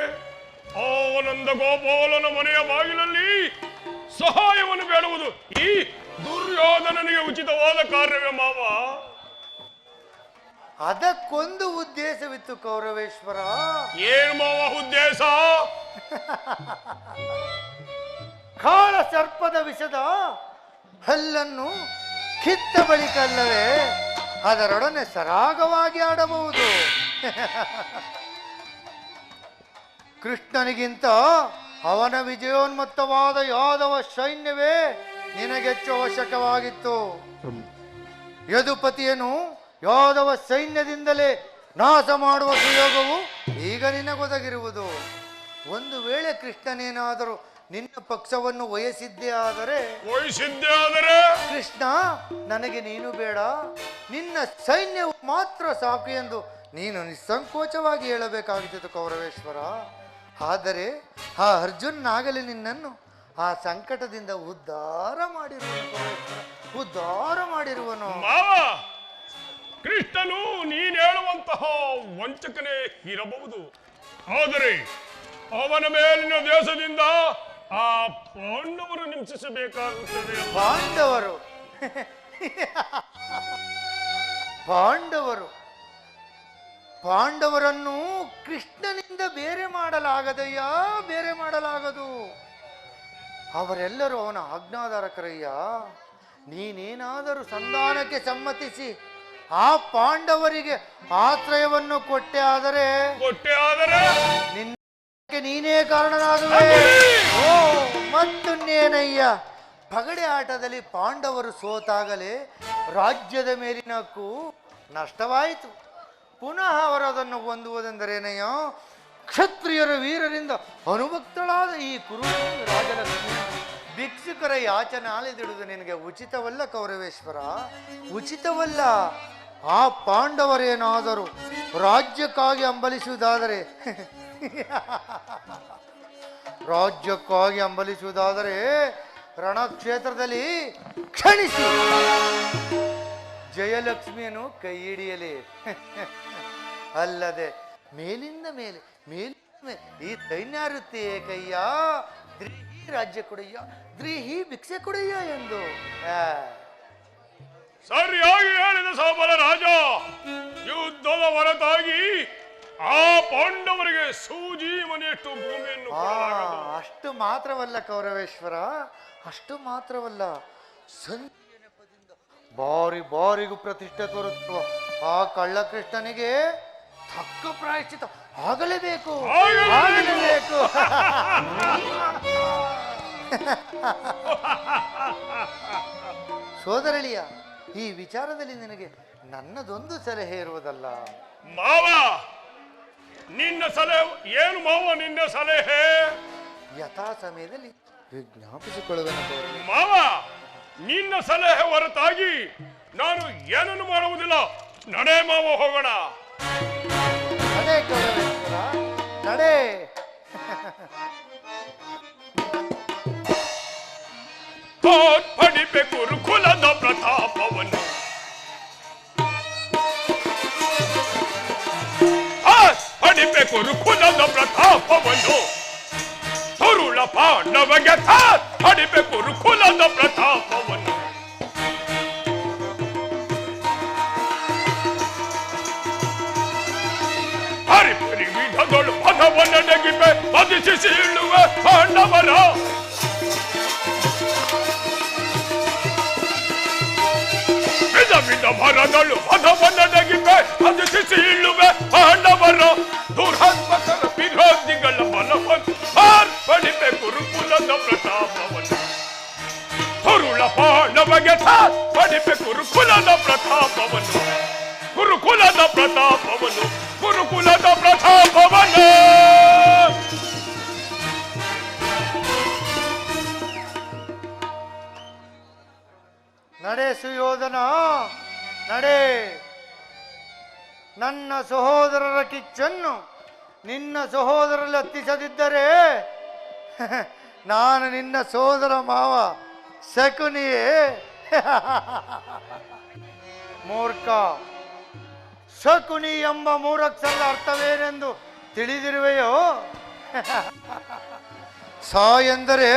ಆನಂದ ಗೋಪಾಲನ ಮನೆಯ ಬಾಗಿಲಲ್ಲಿ ಸಹಾಯವನ್ನು ಬೇಡುವುದು ಈ ದುರ್ಯೋಧನನಿಗೆ ಉಚಿತವಾದ ಕಾರ್ಯವೇ ಮಾವ? ಅದಕ್ಕೊಂದು ಉದ್ದೇಶವಿತ್ತು ಕೌರವೇಶ್ವರ. ಏನು ಮಾವ ಉದ್ದೇಶ? ಕಾಳ ಸರ್ಪದ ವಿಷದ ಹಲ್ಲನ್ನು ಕಿತ್ತ ಬಳಿಕ ಅಲ್ಲವೇ ಅದರೊಡನೆ ಸರಾಗವಾಗಿ ಆಡಬಹುದು. ಕೃಷ್ಣನಿಗಿಂತ ಅವನ ವಿಜಯೋನ್ಮತ್ತವಾದ ಯಾದವ ಸೈನ್ಯವೇ ನಿನಗೆಚ್ಚು ಅವಶ್ಯಕವಾಗಿತ್ತು. ಯದುಪತಿಯನ್ನು ಯಾದವ ಸೈನ್ಯದಿಂದಲೇ ನಾಶ ಮಾಡುವ ಸುಯೋಗವು ಈಗ ನಿನಗೊದಗಿರುವುದು. ಒಂದು ವೇಳೆ ಕೃಷ್ಣನೇನಾದರೂ ನಿನ್ನ ಪಕ್ಷವನ್ನು ವಹಿಸಿದ್ದೇ ಆದರೆ ಕೃಷ್ಣ, ನನಗೆ ನೀನು ಬೇಡ, ನಿನ್ನ ಸೈನ್ಯವು ಮಾತ್ರ ಸಾಕು ಎಂದು ನೀನು ನಿಸ್ಸಂಕೋಚವಾಗಿ ಹೇಳಬೇಕಾಗಿತ್ತು ಕೌರವೇಶ್ವರ. ಆದರೆ ಆ ಅರ್ಜುನಾಗಲಿ ನಿನ್ನನ್ನು ಆ ಸಂಕಟದಿಂದ ಉದ್ಧಾರ ಮಾಡಿರುವನು. ಕೃಷ್ಣನು ನೀನು ಹೇಳುವಂತಹ ವಂಚಕನೇ ಇರಬಹುದು, ಆದರೆ ಅವನ ಮೇಲಿನ ದೇಶದಿಂದ ಆ ಪಾಂಡವರು ಹಿಂಸಿಸಬೇಕಾಗುತ್ತದೆ. ಪಾಂಡವರನ್ನು ಕೃಷ್ಣನಿಂದ ಬೇರೆ ಮಾಡಲಾಗದು. ಅವರೆಲ್ಲರೂ ಅವನ ಆಜ್ಞಾಧಾರಕರಯ್ಯ. ನೀನೇನಾದರೂ ಸಂಧಾನಕ್ಕೆ ಸಮ್ಮತಿಸಿ ಆ ಪಾಂಡವರಿಗೆ ಆಶ್ರಯವನ್ನು ಕೊಟ್ಟೆ ಆದರೆ ನಿನ್ನಕ್ಕೆ ನೀನೇ ಕಾರಣನಾಗುವೆ. ಮತ್ತೊನ್ನೇನಯ್ಯ, ಪಗಡೆ ಆಟದಲ್ಲಿ ಪಾಂಡವರು ಸೋತಾಗಲೇ ರಾಜ್ಯದ ಮೇಲಿನಕ್ಕೂ ನಷ್ಟವಾಯಿತು. ಪುನಃ ಅವರದನ್ನು ಹೊಂದುವುದೆಂದರೇನಯ್ಯ, ಕ್ಷತ್ರಿಯರ ವೀರರಿಂದ ಅನುಭಕ್ತಳಾದ ಈ ಕುರು ರಾಜಲಕ್ಷ್ಮಿ ಭಿಕ್ಷುಕರ ಯಾಚನಾಲೆದಿಡುವುದು ನಿನಗೆ ಉಚಿತವಲ್ಲ ಕೌರವೇಶ್ವರ, ಉಚಿತವಲ್ಲ. ಆ ಪಾಂಡವರೇನಾದರೂ ರಾಜ್ಯಕ್ಕಾಗಿ ಹಂಬಲಿಸುವುದಾದರೆ ರಣಕ್ಷೇತ್ರದಲ್ಲಿ ಕ್ಷಣಿಸಿ ಜಯಲಕ್ಷ್ಮಿಯನ್ನು ಕೈ ಹಿಡಿಯಲಿ. ಅಲ್ಲದೆ ಮೇಲಿಂದ ಮೇಲೆ ಈ ಸೈನ್ಯಾವೃತ್ತಿ ಕಯ್ಯ, ದ್ರೀಹಿ ರಾಜ್ಯ ಕೊಡಯ್ಯ, ದ್ರೀಹಿ ಭಿಕ್ಷೆ ಕೊಡಯ್ಯ ಎಂದು ಸರಿಯಾಗಿ ಹೇಳಿದ ಸೋಬರ ರಾಜ. ಯುದ್ಧದ ಹೊರತಾಗಿ ಆ ಪಾಂಡವರಿಗೆ ಸೂಜಿ ಮನೆಯಷ್ಟು ಭೂಮಿಯನ್ನು ಅಷ್ಟು ಮಾತ್ರವಲ್ಲ ಕೌರವೇಶ್ವರ, ಅಷ್ಟು ಮಾತ್ರವಲ್ಲ, ಸಂಧಿಯ ನೆಪದಿಂದ ಬಾರಿಗೂ ಪ್ರತಿಷ್ಠೆ ತೋರುತ್ತವ ಆ ಕಳ್ಳಕೃಷ್ಣನಿಗೆ ತಕ್ಕ ಪ್ರಾಯಶ್ಚಿತ ಆಗಲೇಬೇಕು. ಸೋದರಳಿಯ, ಈ ವಿಚಾರದಲ್ಲಿ ನಿನಗೆ ನನ್ನದೊಂದು ಸಲಹೆ ಇರುವುದಲ್ಲ. ಮಾವ, ನಿನ್ನ ಸಲಹೆ ಏನು ಮಾವ? ನಿನ್ನ ಸಲಹೆ ಯಥಾ ಸಮಯದಲ್ಲಿ ವಿಜ್ಞಾಪಿಸಿಕೊಳ್ಳುವೆನು ಮಾವ. ನಿನ್ನ ಸಲಹೆ ಹೊರತಾಗಿ ನಾನು ಏನನ್ನು ಮಾಡುವುದಿಲ್ಲ. ನಡೆ ಮಾವ, ಹೋಗೋಣ. ನಡೆ ಕೌರವೇಶ್ವರ, ನಡೆ. ಪಡಿಬೇಕು ಗುರುಕುಲದ ಪ್ರತಾಪವನ್ನು, ಪಡಿಬೇಕು ಗುರುಕುಲದ ಪ್ರತಾಪವನ್ನು, ತರುಳ ಪಾಂಡವಗೆ ಪಡಿಬೇಕು ಗುರುಕುಲದ ಪ್ರತಾಪವನ್ನು. ಹರಿಪರಿ ವಿಧದೊಳು ಪದವನ್ನು ನೆಗಿಪೆ ಬದಿಸಿ ಸೀಳುವೆ ಪಾಂಡವರ. ವಿಧ ಮರಗಳು ಪದವನ್ನು ನೆಗಿಪೆ ಬದಿಸಿ ಸೀಳುವೆ ಪಾಂಡವರ. ದುರಾತ್ಮಕರ ವಿರೋಧಿಗಳ ಬಲವನ್ನು ಪಡಿಪೆ ಗುರುಕುಲದ ಪ್ರತಾಪವನ್ನು. ತರುಳ ಪಾಂಡವಗೆ ಪಡಿಪೆ ಗುರುಕುಲದ ಪ್ರತಾಪವನ್ನು, ಗುರುಕುಲದ ಪ್ರತಾಪವನ್ನು, ಗುರುಕುಲದ ಪ್ರತಾಪವನ್ನು. ನಡೆ ನಡೆ. ನನ್ನ ಸಹೋದರರ ಕಿಚ್ಚನ್ನು ನಿನ್ನ ಸಹೋದರಲ್ಲಿ ಹತ್ತಿಸದಿದ್ದರೆ ನಾನು ನಿನ್ನ ಸೋದರ ಮಾವ ಶಕುನಿಯೇ. ಮೂರ್ಖ, ಶಕುನಿ ಎಂಬ ಮೂರಕ್ಷರದ ಅರ್ಥವೇನೆಂದು ತಿಳಿದಿರುವೆಯೋ? ಸ ಎಂದರೆ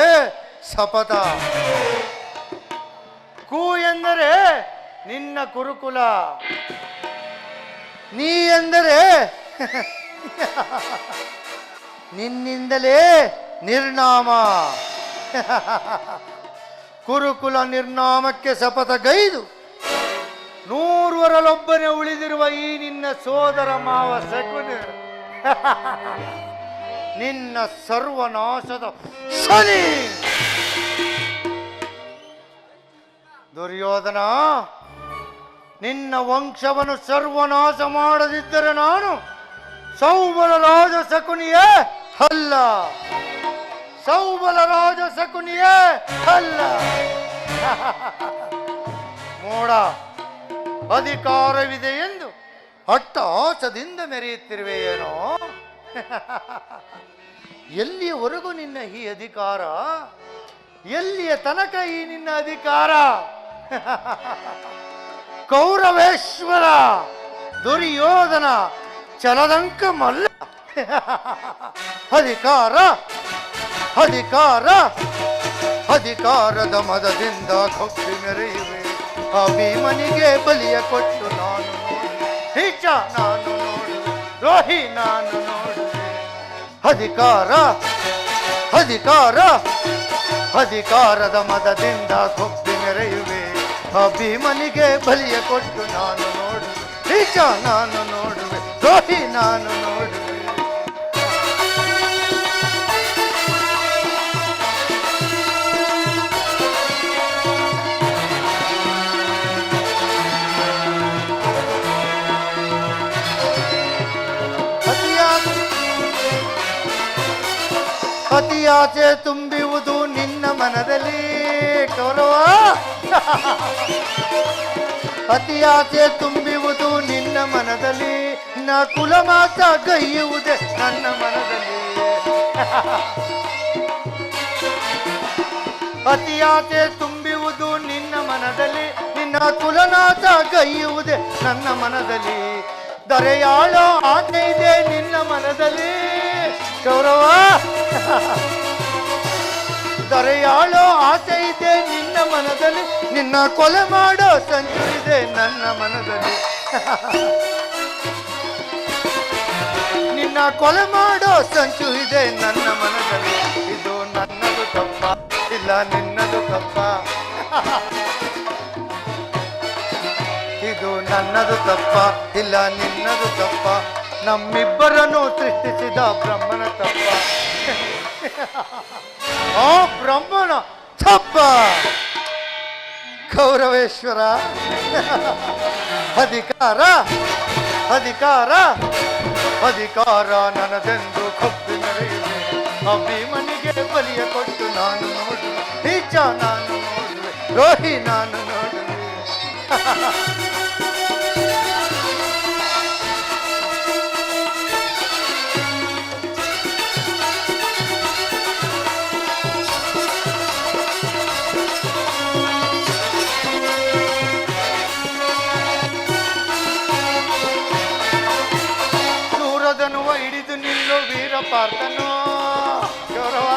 ಶಪಥ, ಕು ಎಂದರೆ ನಿನ್ನ ಕುರುಕುಲ, ನೀ ಎಂದರೆ ನಿನ್ನಿಂದಲೇ ನಿರ್ನಾಮ. ಕುರುಕುಲ ನಿರ್ನಾಮಕ್ಕೆ ಶಪಥಗೈದು 100ರಲ್ಲೊಬ್ಬನೇ ಉಳಿದಿರುವ ಈ ನಿನ್ನ ಸೋದರ ಮಾವ ಶಕುನಿ ನಿನ್ನ ಸರ್ವನಾಶದ ಶನಿ. ದುರ್ಯೋಧನ, ನಿನ್ನ ವಂಶವನ್ನು ಸರ್ವನಾಶ ಮಾಡದಿದ್ದರೆ ನಾನು ಸೌಬಲ ರಾಜ ಶಕುನಿಯೇ ಅಲ್ಲ. ಸೌಬಲ ರಾಜ ಶಕುನಿಯೇ ಅಲ್ಲ. ಮೋಡ, ಅಧಿಕಾರವಿದೆ ಎಂದು ಅಟ್ಟಹಾಸದಿಂದ ಮೆರೆಯುತ್ತಿರುವೆಯೇನೋ? ಎಲ್ಲಿಯವರೆಗೂ ನಿನ್ನ ಈ ಅಧಿಕಾರ? ಎಲ್ಲಿಯ ತನಕ ಈ ನಿನ್ನ ಅಧಿಕಾರ? ಕೌರವೇಶ್ವರ, ದುರ್ಯೋಧನ, ಚಲದಂಕ ಮಲ್ಲ. ಅಧಿಕಾರ ಅಧಿಕಾರ ಅಧಿಕಾರದ ಮದದಿಂದ ಕೊಬ್ಬಿ ಮೆರೆಯುವೆ. ಆ ಭೀಮನಿಗೆ ಬಲಿಯ ಕೊಟ್ಟು ನಾನು ಹಿಚ ನಾನು ನೋಡುವೆ, ರೋಹಿ ನಾನು ನೋಡುವೆ. ಅಧಿಕಾರ ಅಧಿಕಾರ ಅಧಿಕಾರದ ಮದದಿಂದ ಕೊಬ್ಬಿ ಮೆರೆಯುವೆ. ಆ ಭೀಮನಿಗೆ ಬಲಿಯ ಕೊಟ್ಟು ನಾನು ನೋಡುವೆ, ಹಿಚ ನಾನು ನೋಡುವೆ, ರೋಹಿ ನಾನು ನೋಡುವೆ. ಅತಿಯಾಚೆ ತುಂಬಿರುವುದು ನಿನ್ನ ಮನದಲ್ಲಿ ಕೌರವ. ಅತಿಯಾಚೆ ತುಂಬಿರುವುದು ನಿನ್ನ ಮನದಲ್ಲಿ, ನ ಕುಲಮಾತ ಗೈಯುವುದೇ ನನ್ನ ಮನದಲ್ಲಿ. ಅತಿಯಾಚೆ ತುಂಬಿರುವುದು ನಿನ್ನ ಮನದಲ್ಲಿ, ನಿನ್ನ ಕುಲನಾಥ ಗೈಯುವುದೇ ನನ್ನ ಮನದಲ್ಲಿ. ದರೆಯಾಳೋ ಆಸೆ ಇದೆ ನಿನ್ನ ಮನದಲ್ಲಿ ಕೌರವ. ದರೆಯಾಳೋ ಆಸೆ ಇದೆ ನಿನ್ನ ಮನದಲ್ಲಿ, ನಿನ್ನ ಕೊಲೆ ಮಾಡೋ ಸಂಚು ಇದೆ ನನ್ನ ಮನದಲ್ಲಿ. ನಿನ್ನ ಕೊಲೆ ಮಾಡೋ ಸಂಚು ಇದೆ ನನ್ನ ಮನದಲ್ಲಿ. ಇದು ನನ್ನದು ತಪ್ಪ ಇಲ್ಲ ನಿನ್ನದು ತಪ್ಪ? ಇದು ನನ್ನದು ತಪ್ಪ ಇಲ್ಲ ನಿನ್ನದು ತಪ್ಪ? ನಮ್ಮಿಬ್ಬರನ್ನು ಸೃಷ್ಟಿಸಿದ ಬ್ರಹ್ಮನ ತಪ್ಪ? ಆ ಬ್ರಹ್ಮನ ತಪ್ಪ. ಕೌರವೇಶ್ವರ, ಅಧಿಕಾರ ಅಧಿಕಾರ ಅಧಿಕಾರ ನನ್ನದೆಂದು ಕೊಬ್ಬಿ ಮೆರೆಯುವೆ. ಅಭಿಮನಿಗೆ ಬಲಿಯ ಕೊಟ್ಟು ನಾನು ನೋಡುವೆ, ಈಚ ನಾನು ನೋಡುವೆ, ರೋಹಿ ನಾನು ನೋಡುವೆ. ಸೂರದನುವ ಹಿಡಿದು ನಿಲ್ಲೋ ವೀರ ಪಾರ್ಥನೋ ಗೌರವ.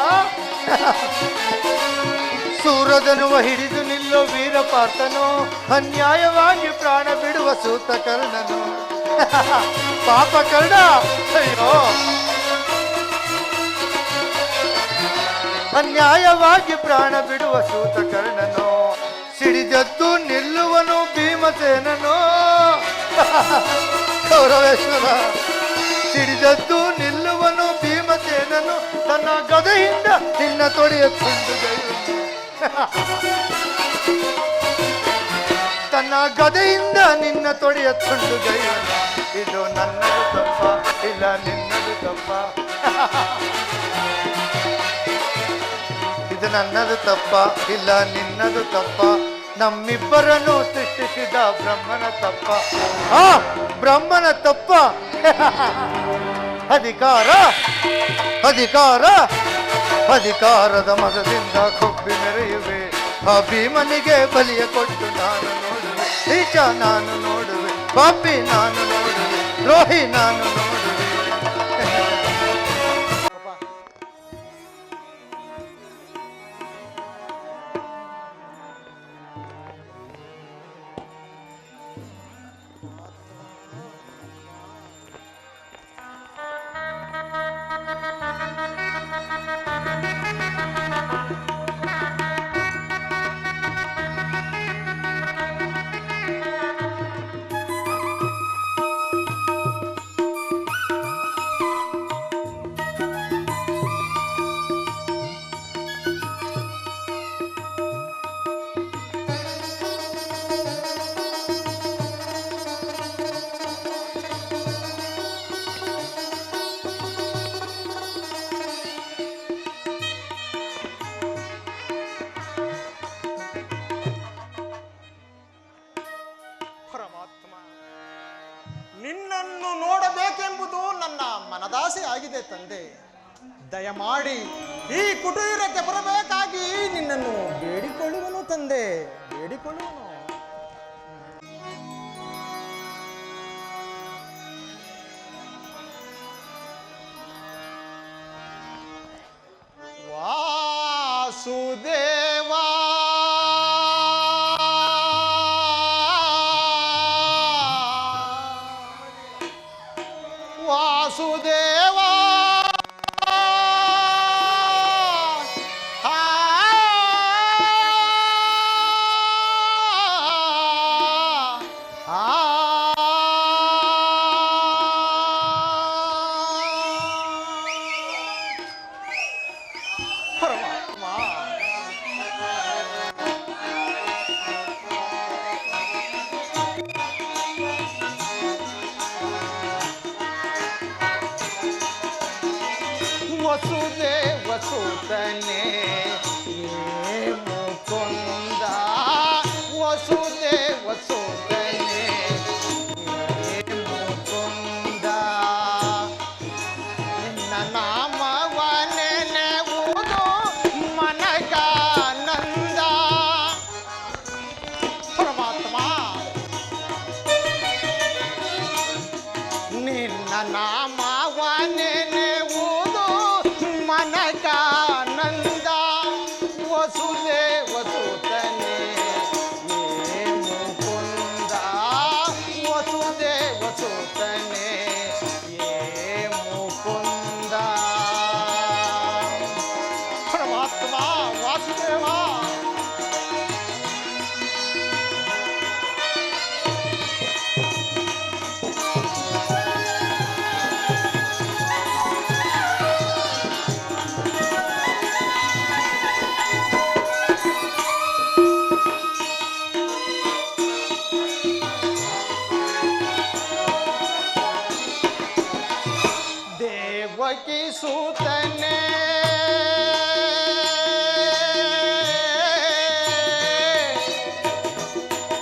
ಸೂರದನುವ ಹಿಡಿದು ನಿಲ್ಲೋ ವೀರ ಪಾರ್ಥನೋ, ಅನ್ಯಾಯವಾಗಿ ಪ್ರಾಣ ಬಿಡುವ ಸೂತ ಕರ್ಣನು. ಪಾಪ ಕರ್ಣ, ಅಯ್ಯೋ ಅನ್ಯಾಯವಾಗಿ ಪ್ರಾಣ ಬಿಡುವ ಸೂತ ಕರ್ಣನು. ಸಿಡಿದದ್ದು ನಿಲ್ಲುವನು ಭೀಮಸೇನನು. ಕೌರವೇಶ್ವರ, ಸಿಡಿದದ್ದು ನಿಲ್ಲುವನು ಭೀಮಸೇನನು. ತನ್ನ ಗದೆಯಿಂದ ನಿನ್ನ ತೊಡೆಯ ತುಂಡುಗೈವನು. ತನ್ನ ಗದೆಯಿಂದ ನಿನ್ನ ತೊಡೆಯ ತುಂಡುಗೈವನು. ಇದು ನನ್ನದು ತಪ್ಪ ಇಲ್ಲ ನಿನ್ನದು ತಪ್ಪ? ಇದು ನನ್ನದು ತಪ್ಪ ಇಲ್ಲ ನಿನ್ನದು ತಪ್ಪ? ನಮ್ಮಿಬ್ಬರನ್ನು ಸೃಷ್ಟಿಸಿದ ಬ್ರಹ್ಮನ ತಪ್ಪ ಬ್ರಹ್ಮನ ತಪ್ಪ ಅಧಿಕಾರ ಅಧಿಕಾರ ಅಧಿಕಾರದ ಮದದಿಂದ ಕೊಬ್ಬಿ ಮೆರೆಯುವೆ ಆ ಭೀಮನಿಗೆ ಬಲಿಯ ಕೊಟ್ಟು ನಾನು ನೋಡುವೆ ಈಚ ನಾನು ನೋಡುವೆ ಪಾಪಿ ನಾನು ನೋಡುವೆ ದ್ರೋಹಿ ನಾನು ನೋಡುವೆ ನಿನ್ನನ್ನು ನೋಡಬೇಕೆಂಬುದು ನನ್ನ ಮನದಾಸೆ ಆಗಿದೆ ತಂದೆ. ದಯಮಾಡಿ ಈ ಕುಟೀರಕ್ಕೆ ಬರಬೇಕಾಗಿ ನಿನ್ನನ್ನು ಬೇಡಿಕೊಳ್ಳುವನು ತಂದೆ, ಬೇಡಿಕೊಳ್ಳುವನು. ವಾಸುದೇವಾ ವಾಸುದೇವಾ ಪರಮಾತ್ಮ ವಸುದೇವ ಸುತನೇ ಮುಕುಂದ ವಸುದೇವ ಸುತನೇ ಮುಕುಂದ ನಿನ್ನ ನಾಮವನೆನೆವುದು ಮನಗಾನಂದ. ಪರಮಾತ್ಮ ನಿನ್ನ ನಾಮವನೆನೆವುದು ಮನಗಾನಂದ. ವಸುದೇವ ಸುತನೇ ಮುಕುಂದ ವಸುದೇವ ಸುತನೇ ಮುಕುಂದ. ಪರಮಾತ್ಮ ವಾಸುದೇವ ದೇವಕಿ ಸುತನೇ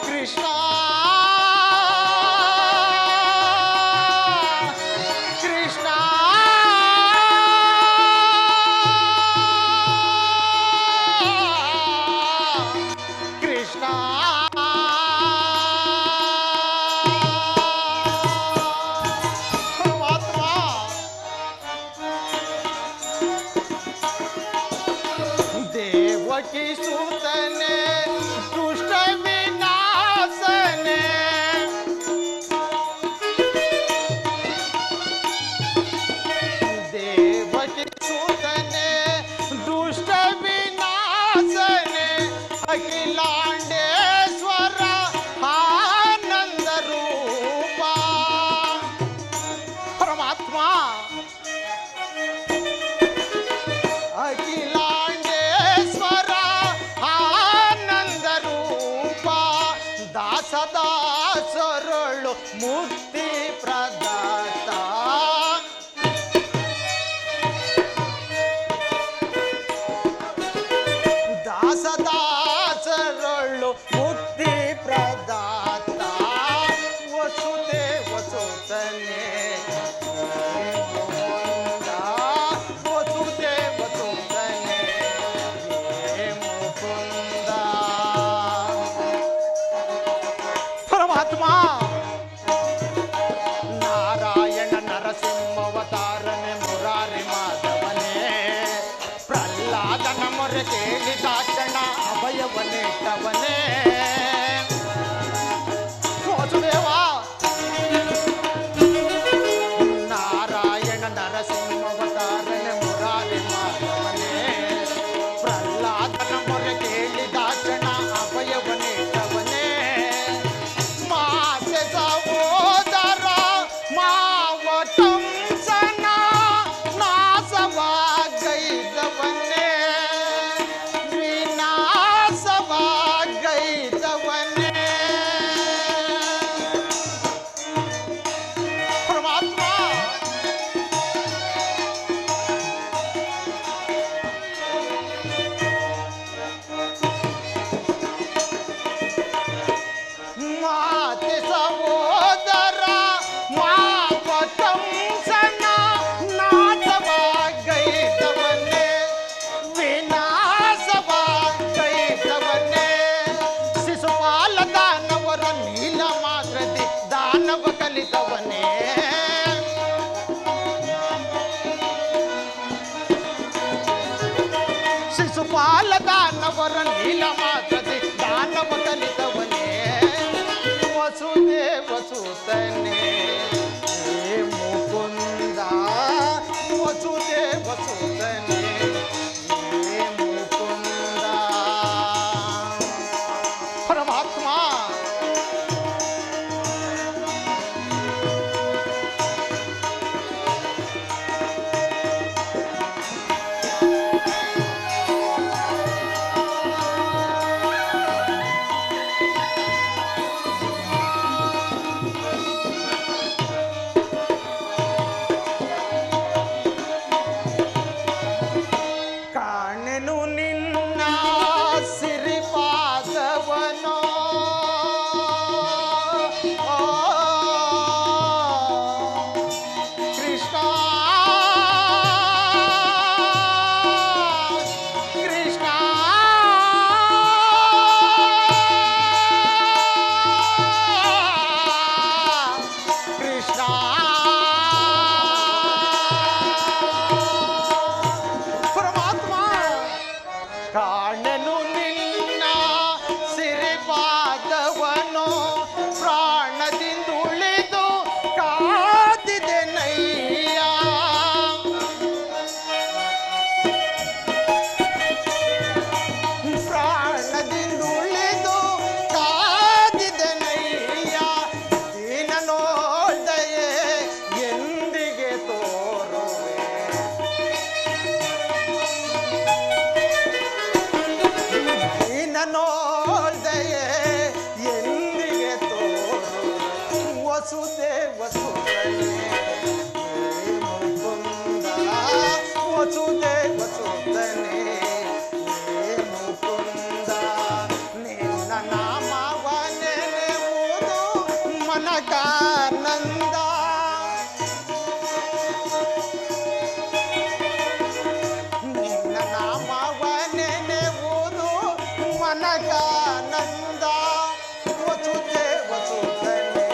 ಕೃಷ್ಣ ಕೃಷ್ಣ ಕೃಷ್ಣ ದೇವಕಿ ಸುತನೇ ದುಷ್ಟ ವಿನಾಶನೇ ದೇವಕಿ ಸುತನೇ ದುಷ್ಟ ವಿನಾಶನೇ ಅಖಿಲಾಂಡೇಶ್ವರ ಆನಂದ ರೂಪ. ಪರಮಾತ್ಮ ಅಖಿಲಾಂಡೇಶ್ವರ ಆನಂದ ರೂಪ ದಾಸದಾಸರಳು ಮುಕ್ತಿ ಪ್ರದಾತ. ದಾಸದಾಸರಳು ಪರಮಾತ್ಮ ನಾರಾಯಣ ನರಸಿಂಹವತಾರನೆ ಮುರಾರಿ ಮಾಧವನೇ ಪ್ರಹ್ಲಾದನ ಮೊರೆ ಕೇಳಿದಾಕ್ಷಣ ಅಭಯವನಿಟ್ಟವನೇ ವಾಸುದೇವ ನಾರಾಯಣ ನರಸಿಂಹವತಾರನೆ ಮುರಾರಿ ಮಾಧವನೇ ಪ್ರಹ್ಲಾದನ ಮೊರೆ ಕೇಳಿದಾಕ್ಷಣ ಅಭಯವನಿಟ್ಟವನೇ ಮಾತೆ ಸಹೋದರ ಮಾವಟಂಸನ ನಾಸವಾಗೈದವನೇ ವಿನಾಶವಾಗೈದವನೇ ಪರಮಾತ್ಮ ಮಾತೆ ಸಹೋದರ ಮಾವಟಂಸನ ನಾಶವಾಗೈದವನೇ ವಿನಾಶವಾಗೈದವನೇ ಶಿಶುಪಾಲ ದಾನವರ ನೀಲ ಮಾತ್ರದಿ ದಾನವ ಕಲಿತವನೇ ಶಿಶುಪಾಲ ದಾನವರ ನೀಲ ಮಾತ್ರದಿ ದಾನವ ಕಲಿತವನೇ ವಸುದೇವ ಸುತನೇ ಹೇ ಮುಕುಂದ ವಸುದೇವ ಸುತನೇ ಹೇ ಮುಕುಂದ ಪರಮಾತ್ಮ ಕಾಣೆನು ನಿನ್ನ ಸಿರಿಪಾದವನೋ ಕೃಷ್ಣ ಕೃಷ್ಣ ಕೃಷ್ಣ ಪರಮಾತ್ಮ ಕಾಣೆನು ನಿನ್ನ ಸಿರಿಪಾದವನು ಪ್ರಾಣದಿಂದುಳಿದು ಕಾದಿದೆ ನಯ್ಯ ಪ್ರಾಣದಿಂದುಳಿದು ಕಾದಿದೆ ನಯ್ಯ ದೀನ ನೋದಯೇ ಎಂದಿಗೆ ತೋರುವೆ ನೋದಯೇ ಎಂದಿಗೆ ತೋರು ವಸುದೇವ ಸುತನೇ ಹೇ ಮುಕುಂದ ವಸುದೇವ ಸುತನೇ ಹೇ ಮುಕುಂದ ನಿನ್ನ ನಾಮವ ನೆನೆಯುವುದು ಮನಕಾನಂದ ನಿನ್ನ ನಾಮವ ನೆನೆಯುವುದು ಮನಕಾನಂದ ವಸುದೇವ ಸುತನೇ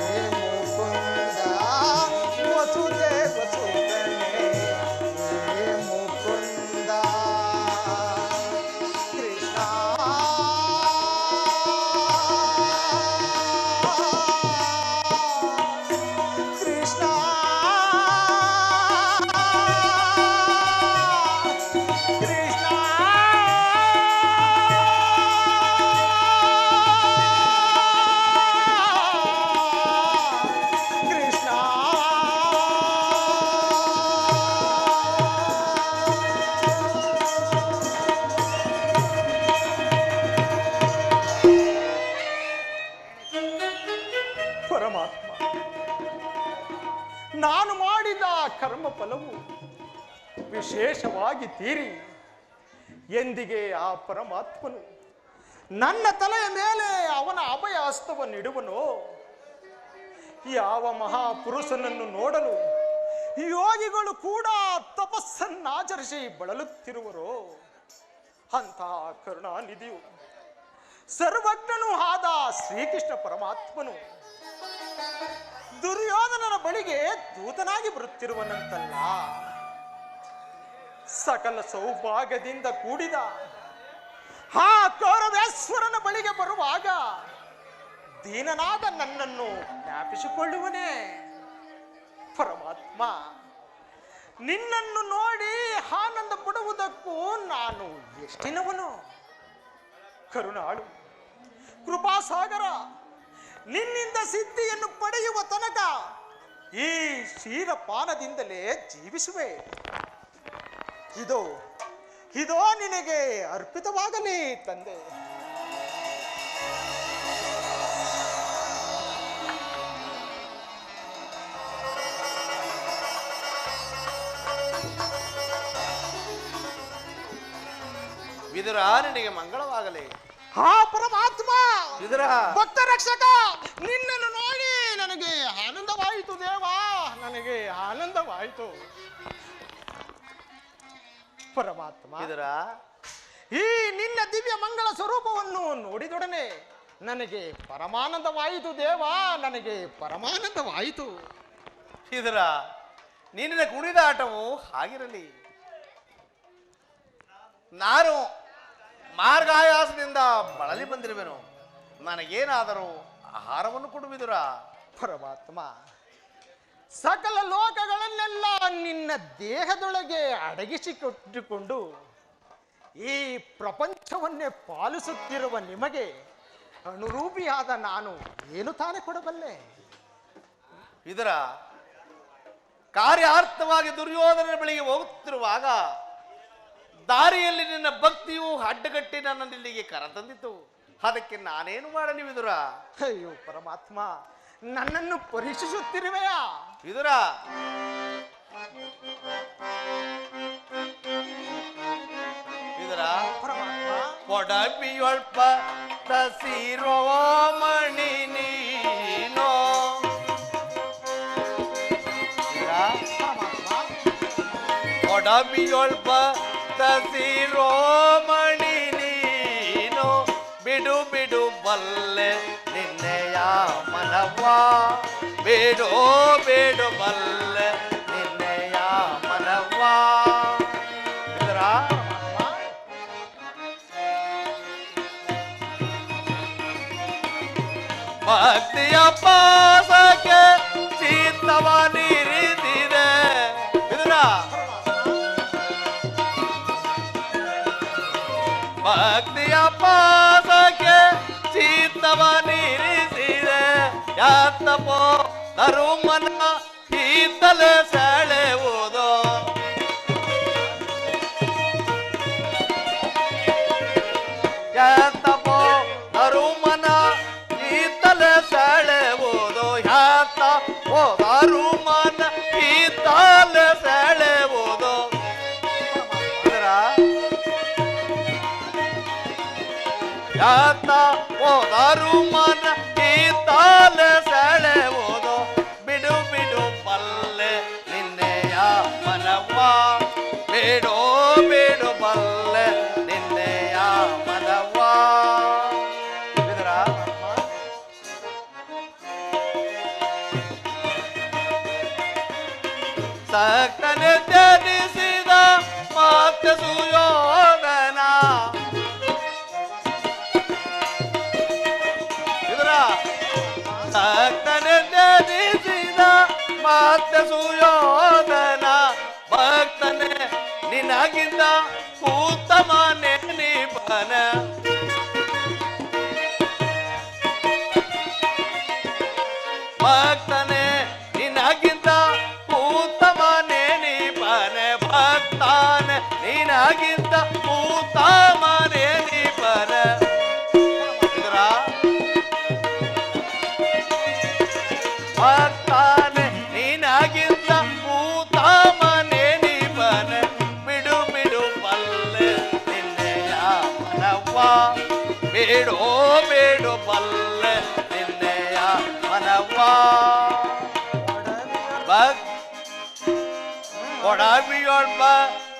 ಹೇ ಮುಕುಂದ ವಸುದೇವ ಸುತನೇ ಹೇ ಮುಕುಂದ ಕೃಷ್ಣ ಕೃಷ್ಣ ಪರಮಾತ್ಮ ನಾನು ಮಾಡಿದ ಕರ್ಮ ಫಲವು ವಿಶೇಷವಾಗಿ ತೀರಿ ಎಂದಿಗೆ ಆ ಪರಮಾತ್ಮನು ನನ್ನ ತಲೆಯ ಮೇಲೆ ಅವನ ಅಭಯ ಹಸ್ತವನ್ನಿಡುವನೋ ಯಾವ ಮಹಾಪುರುಷನನ್ನು ನೋಡಲು ಯೋಗಿಗಳು ಕೂಡ ತಪಸ್ಸನ್ನಾಚರಿಸಿ ಬಳಲುತ್ತಿರುವರೋ ಅಂತಹ ಕರುಣಾನಿಧಿಯು ಸರ್ವಜ್ಞನೂ ಆದ ಶ್ರೀಕೃಷ್ಣ ಪರಮಾತ್ಮನು ದುರ್ಯೋಧನನ ಬಳಿಗೆ ದೂತನಾಗಿ ಬರುತ್ತಿರುವನಂತಲ್ಲ. ಸಕಲ ಸೌಭಾಗ್ಯದಿಂದ ಕೂಡಿದ ಆ ಕೌರವೇಶ್ವರನ ಬಳಿಗೆ ಬರುವಾಗ ದೀನನಾದ ನನ್ನನ್ನು ಜ್ಞಾಪಿಸಿಕೊಳ್ಳುವನೇ. ಪರಮಾತ್ಮ, ನಿನ್ನನ್ನು ನೋಡಿ ಆನಂದ ಪಡುವುದಕ್ಕೂ ನಾನು ಎಷ್ಟಿನವನು. ಕರುಣಾಳು, ಕೃಪಾಸಾಗರ, ನಿನ್ನಿಂದ ಸಿದ್ಧಿಯನ್ನು ಪಡೆಯುವ ತನಕ ಈ ಕ್ಷೀರಪಾನದಿಂದಲೇ ಜೀವಿಸುವೆ. ಇದೋ ನಿನಗೆ ಅರ್ಪಿತವಾಗಲಿ ತಂದೆ. ವಿದುರ, ನಿನಗೆ ಮಂಗಳವಾಗಲಿ. ಹಾ ಪರಮಾತ್ಮ, ವಿದುರ, ಭಕ್ತ ರಕ್ಷಕ, ನಿನ್ನನ್ನು ನೋಡಿ ನನಗೆ ಆನಂದವಾಯಿತು ದೇವಾ, ನನಗೆ ಆನಂದವಾಯಿತು. ಪರಮಾತ್ಮ, ವಿದುರ, ಈ ನಿನ್ನ ದಿವ್ಯ ಮಂಗಳ ಸ್ವರೂಪವನ್ನು ನೋಡಿದೊಡನೆ ನನಗೆ ಪರಮಾನಂದವಾಯಿತು ದೇವಾ, ನನಗೆ ಪರಮಾನಂದವಾಯಿತು. ವಿದುರ, ನಿನ್ನ ಕುಣಿದಾಟವು ಹಾಗಿರಲಿ. ನಾನು ಮಾರ್ಗಾಯಾಸದಿಂದ ಬಳಲಿ ಬಂದಿರುವೆನು. ನನಗೇನಾದರೂ ಆಹಾರವನ್ನು ಕೊಡು ವಿದುರ. ಪರಮಾತ್ಮ, ಸಕಲ ಲೋಕಗಳನ್ನೆಲ್ಲ ನಿನ್ನ ದೇಹದೊಳಗೆ ಅಡಗಿಸಿಕೊಟ್ಟುಕೊಂಡು ಈ ಪ್ರಪಂಚವನ್ನೇ ಪಾಲಿಸುತ್ತಿರುವ ನಿಮಗೆ ಅನುರೂಪಿಯಾದ ನಾನು ಏನು ತಾನೇ ಕೊಡಬಲ್ಲೆ? ವಿದುರ, ಕಾರ್ಯಾರ್ಥವಾಗಿ ದುರ್ಯೋಧನ ಬಳಿಗೆ ಹೋಗುತ್ತಿರುವಾಗ ದಾರಿಯಲ್ಲಿ ನಿನ್ನ ಭಕ್ತಿಯು ಅಡ್ಡಗಟ್ಟಿ ನನ್ನನ್ನು ಇಲ್ಲಿಗೆ ಕರೆತಂದಿತು. ಅದಕ್ಕೆ ನಾನೇನು ಮಾಡಲಿ ವಿದುರ? ಅಯ್ಯೋ ಪರಮಾತ್ಮ, ನನ್ನನ್ನು ಪರೀಕ್ಷಿಸುತ್ತಿರುವೆಯಾ? ವಿದುರ, ವಿದುರ, ಪರಮಾತ್ಮ, ಕೊಡಬಿಯೊಳ್ಪ ತಸಿರೋ ಮಣಿ ನೀನೋ. ಕೊಡಬಿಯೊಳ್ಪ ತಸಿರೋ ಮಣಿ ನೀನು, ಬಿಡು ಬಿಡು ಬಲ್ಲೆ ನಿನ್ನೆಯ ಮನವ, ಬೇಡೋ ಬೇಡು ಬಲ್ಲೆ ನಿನ್ನೆಯ ಮನವ. ವಿದುರ, ಭಕ್ತಿಯ ಪಾಸಕ್ಕೆ ಚಿತ್ತವ ನೀರಿಸಿದೆ. ವಿದುರ, ಭಕ್ತಿಯ ಪಾಸಕ್ಕೆ ಚಿತ್ತವ ನೀರಿಸಿದೆ. ಯಾತಪೋ ತರುಮನ ಈತಲೆ ಸೆಳೆಯುವುದು. ಯಾತಪೋ ತರುಮನ ಈತಲೆ ಸೆಳೆಯುವುದು. ಯಾತ ಓ ತರುಮನ ಈತಲೆ ಸೆಳೆಯುವುದು. ಯಾತ ಓದಾರು ಮನ ಈತಾಲ ಸೆಳೆಯುವುದು. ಬಿಡು ಬಿಡು ಬಲ್ಲೆ ನಿನ್ನೆಯ ಮನವ, ಬೇಡೋ ಬೇಡು ಬಲ್ಲೆ ನಿನ್ನೆಯ ಮನವ. ವಿದುರ, ಸಕ್ತನೆ ತ್ಯಜಿಸಿದ ಮಾತೆ ಸುಯೋಧನ. ಭಕ್ತನೆ ತ್ಯಜಿಸಿದ ಮಾತೆ ಸುಯೋಧನ. ಭಕ್ತನೆ ನಿನಗಿಂದ ಉತ್ತಮನೆ ನಿಬನ. ಭಕ್ತನೆ ನಿನಗಿಂದ ಉತ್ತಮನೆ ನಿಬನ. ಭಕ್ತಾನ ನಿನಗಿಂದ ಉತ್ತಮನೆ ನಿಬನ. ಭಕ್ತಾನೆ ನಿನಗಿಂತ ಉತ್ತಮನೆ ನಿಬನ. ಬಿಡು ಬಿಡು ಬಲ್ಲೆ ನಿನ್ನೆಯ ಮನವ, ಬೇಡೋ ಬೇಡು ಬಲ್ಲೆ ನಿನ್ನೆಯ ಮನವ. ಕೊಡಬಿಯೊಳ್ಪ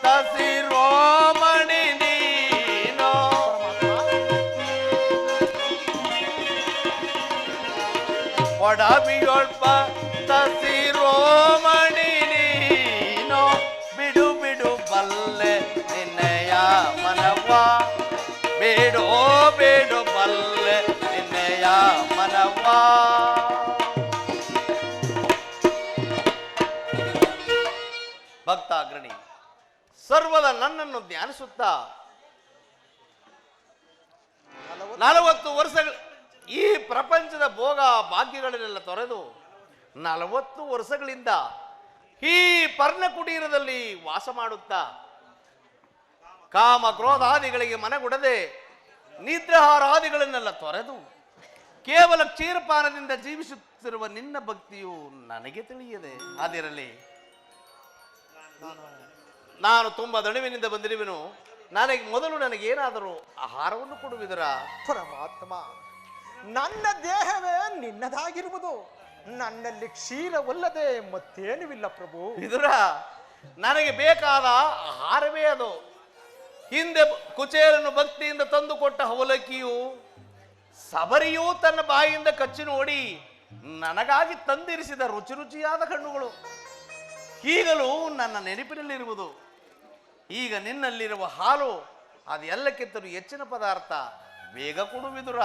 ತಸಿರೋ ಮಣಿ ನೀನೋ. ಒಡವಿಯೊಳ್ಪ ತಸಿರೋಮಣಿ ನೀನು ಬಿಡು ಬಿಡು ಬಲ್ಲೆ ನಿನ್ನಯ ಮನವ ಬೇಡೋ ಬೇಡು ಬಲ್ಲೆ ನಿನ್ನಯ ಮನವ ಭಕ್ತಾಗ್ರಣಿ ಸರ್ವದ ನನ್ನನ್ನು ಧ್ಯಾನಿಸುತ್ತಾ 40 ವರ್ಷಗಳ ಈ ಪ್ರಪಂಚದ ಭೋಗ ಭಾಗ್ಯಗಳನ್ನೆಲ್ಲ ತೊರೆದು 40 ವರ್ಷಗಳಿಂದ ಈ ಪರ್ಣಕುಟೀರದಲ್ಲಿ ವಾಸ ಮಾಡುತ್ತಾ ಕಾಮ ಕ್ರೋಧಾದಿಗಳಿಗೆ ಮನಗುಡದೆ ನಿದ್ರಾಹಾರಾದಿಗಳನ್ನೆಲ್ಲ ತೊರೆದು ಕೇವಲ ಕ್ಷೀರಪಾನದಿಂದ ಜೀವಿಸುತ್ತಿರುವ ನಿನ್ನ ಭಕ್ತಿಯು ನನಗೆ ತಿಳಿಯದೆ. ಅದಿರಲಿ, ನಾನು ತುಂಬಾ ದಣಿವಿನಿಂದ ಬಂದಿರುವೆನು. ನನಗೇನಾದರೂ ಆಹಾರವನ್ನು ಕೊಡುವಿದರ? ಪರಮಾತ್ಮ, ನನ್ನ ದೇಹವೇ ನಿನ್ನದಾಗಿರುವುದು. ನನ್ನಲ್ಲಿ ಕ್ಷೀರವಲ್ಲದೆ ಮತ್ತೇನುವಿಲ್ಲ ಪ್ರಭು. ವಿದುರ, ನನಗೆ ಬೇಕಾದ ಆಹಾರವೇ ಅದು. ಹಿಂದೆ ಕುಚೇಲನು ಭಕ್ತಿಯಿಂದ ತಂದುಕೊಟ್ಟ ಅವಲಕ್ಕಿಯು ಸಬರಿಯೂ ತನ್ನ ಬಾಯಿಯಿಂದ ಕಚ್ಚಿ ನೋಡಿ ನನಗಾಗಿ ತಂದಿರಿಸಿದ ರುಚಿ ರುಚಿಯಾದ ಕಣ್ಣುಗಳು ಈಗಲೂ ನನ್ನ ನೆನಪಿನಲ್ಲಿರುವುದು. ಈಗ ನಿನ್ನಲ್ಲಿರುವ ಹಾಲು ಅದೆಲ್ಲಕ್ಕಿಂತಲೂ ಹೆಚ್ಚಿನ ಪದಾರ್ಥ. ಬೇಗ ಕೊಡುವಿದುರ.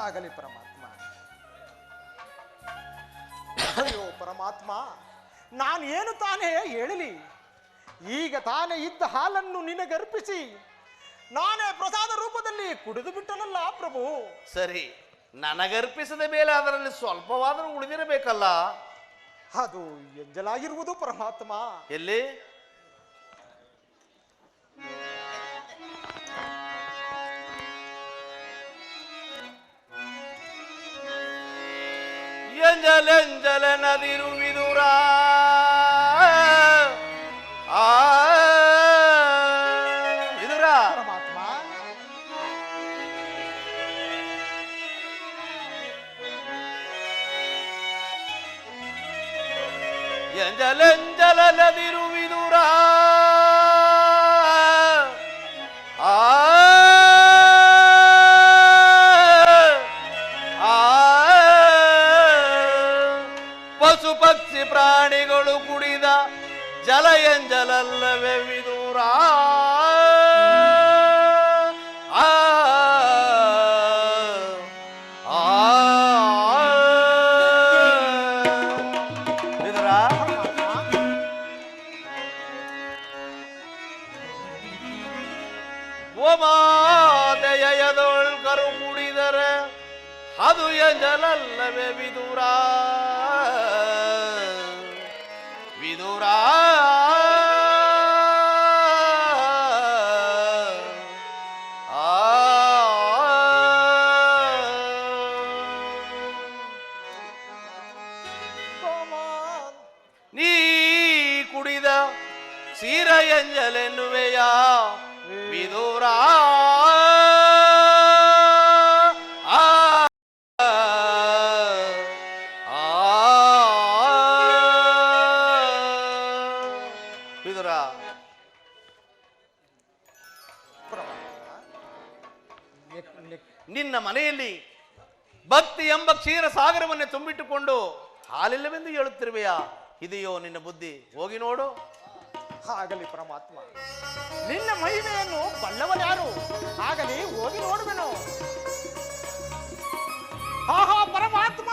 ಆಗಲಿ ಪರಮಾತ್ಮ. ಅಯ್ಯೋ ಪರಮಾತ್ಮ, ನಾನು ಏನು ತಾನೇ ಹೇಳಲಿ? ಈಗ ತಾನೇ ಇದ್ದ ಹಾಲನ್ನು ನಿನಗರ್ಪಿಸಿ ನಾನೇ ಪ್ರಸಾದ ರೂಪದಲ್ಲಿ ಕುಡಿದು ಬಿಟ್ಟನಲ್ಲ ಪ್ರಭು. ಸರಿ, ನನಗರ್ಪಿಸಿದ ಮೇಲೆ ಅದರಲ್ಲಿ ಸ್ವಲ್ಪವಾದರೂ ಉಳಿದಿರಬೇಕಲ್ಲ. ಅದು ಎಂಜಲಾಗಿರುವುದು ಪರಮಾತ್ಮ. ಎಲ್ಲಿ? ಎಂಜಲೆಂಜಲ ನದಿರುವಿದುರ ವಿದುರ. ಪರಮಾತ್ಮ, ಎಂಜಲೆಂಜಲ ನದಿರುವಿದುರ ಪಶು ಪಕ್ಷಿ ಪ್ರಾಣಿಗಳು ಕುಡಿದ ಜಲ ಎಂಜಲಲ್ಲವೇ ವಿದೂರ. ವಿದುರ, ಓಮಾದಯದೊಳ್ ಕರು ಕುಡಿದರೆ ಅದು ಎಂಜಲಲ್ಲವೇ ವಿದೂರ. ವಿದೂರ, ನೀ ಕುಡಿದ ಕ್ಷೀರ ಎಂಜಲೆನ್ನುವೆಯ ವಿದೂರ. ವಿದುರ, ನಿನ್ನ ಮನೆಯಲ್ಲಿ ಭಕ್ತಿ ಎಂಬ ಕ್ಷೀರ ಸಾಗರವನ್ನೇ ತುಂಬಿಟ್ಟುಕೊಂಡು ಹಾಲಿಲ್ಲವೆಂದು ಹೇಳುತ್ತಿರುವೆಯಾ? ಇದೆಯೋ ನಿನ್ನ ಬುದ್ಧಿ? ಹೋಗಿ ನೋಡು. ಆಗಲಿ ಪರಮಾತ್ಮ, ನಿನ್ನ ಮಹಿಮೆಯನ್ನು ಬಲ್ಲವನ್ಯಾರು? ಆಗಲಿ, ಹೋಗಿ ನೋಡುವೆನು. ಆಹಾ ಪರಮಾತ್ಮ,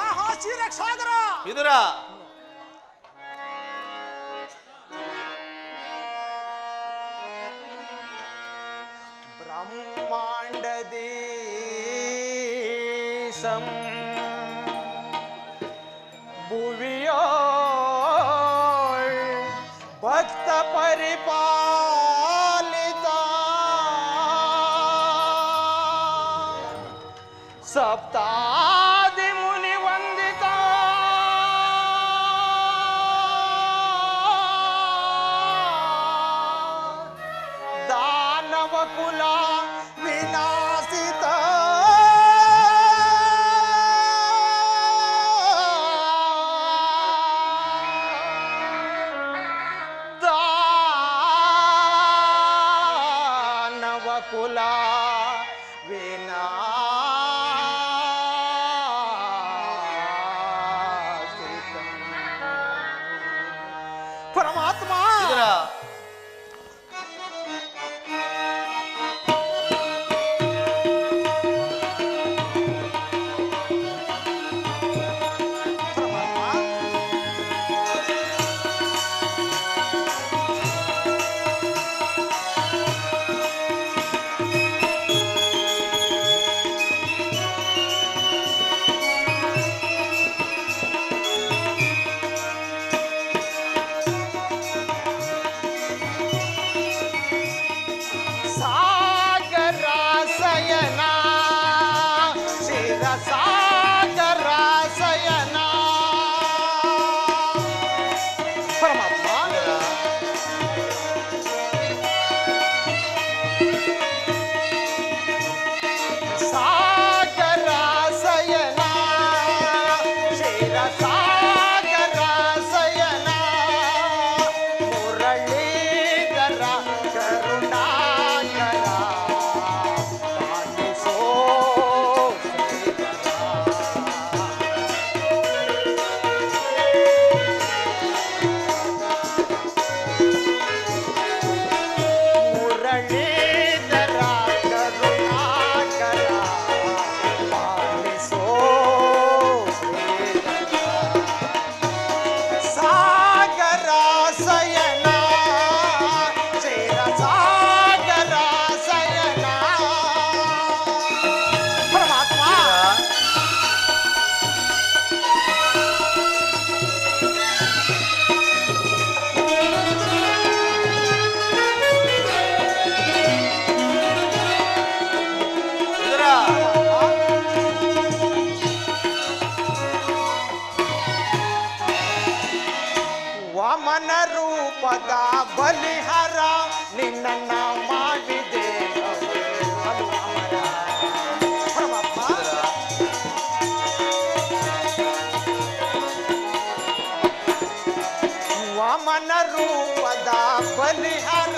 ಆಹಾ ಕ್ಷೀರಸಾಗರ. ವಿದುರ, ಬ್ರಹ್ಮಾಂಡದೇಶಂ ಭುವಿಯೋ ಭಕ್ತ ಪರಿಪಾಲಿತ ಸಪ್ತಾದಿ ಮುನಿ ವಂದಿತ ದಾನವ ಕುಲ ವಿನಾಶಿತ ದಾನವ ಕುಲ ವಿನಾಶಿತ ರೂಪದ ಬಲಿಹರ ನಿನ್ನ ಮಾಡಿದೆ ಅದು ಅಮರ. ಪರಮಾತ್ಮ ವಾಮನ ರೂಪದ ಬಲಿಹರ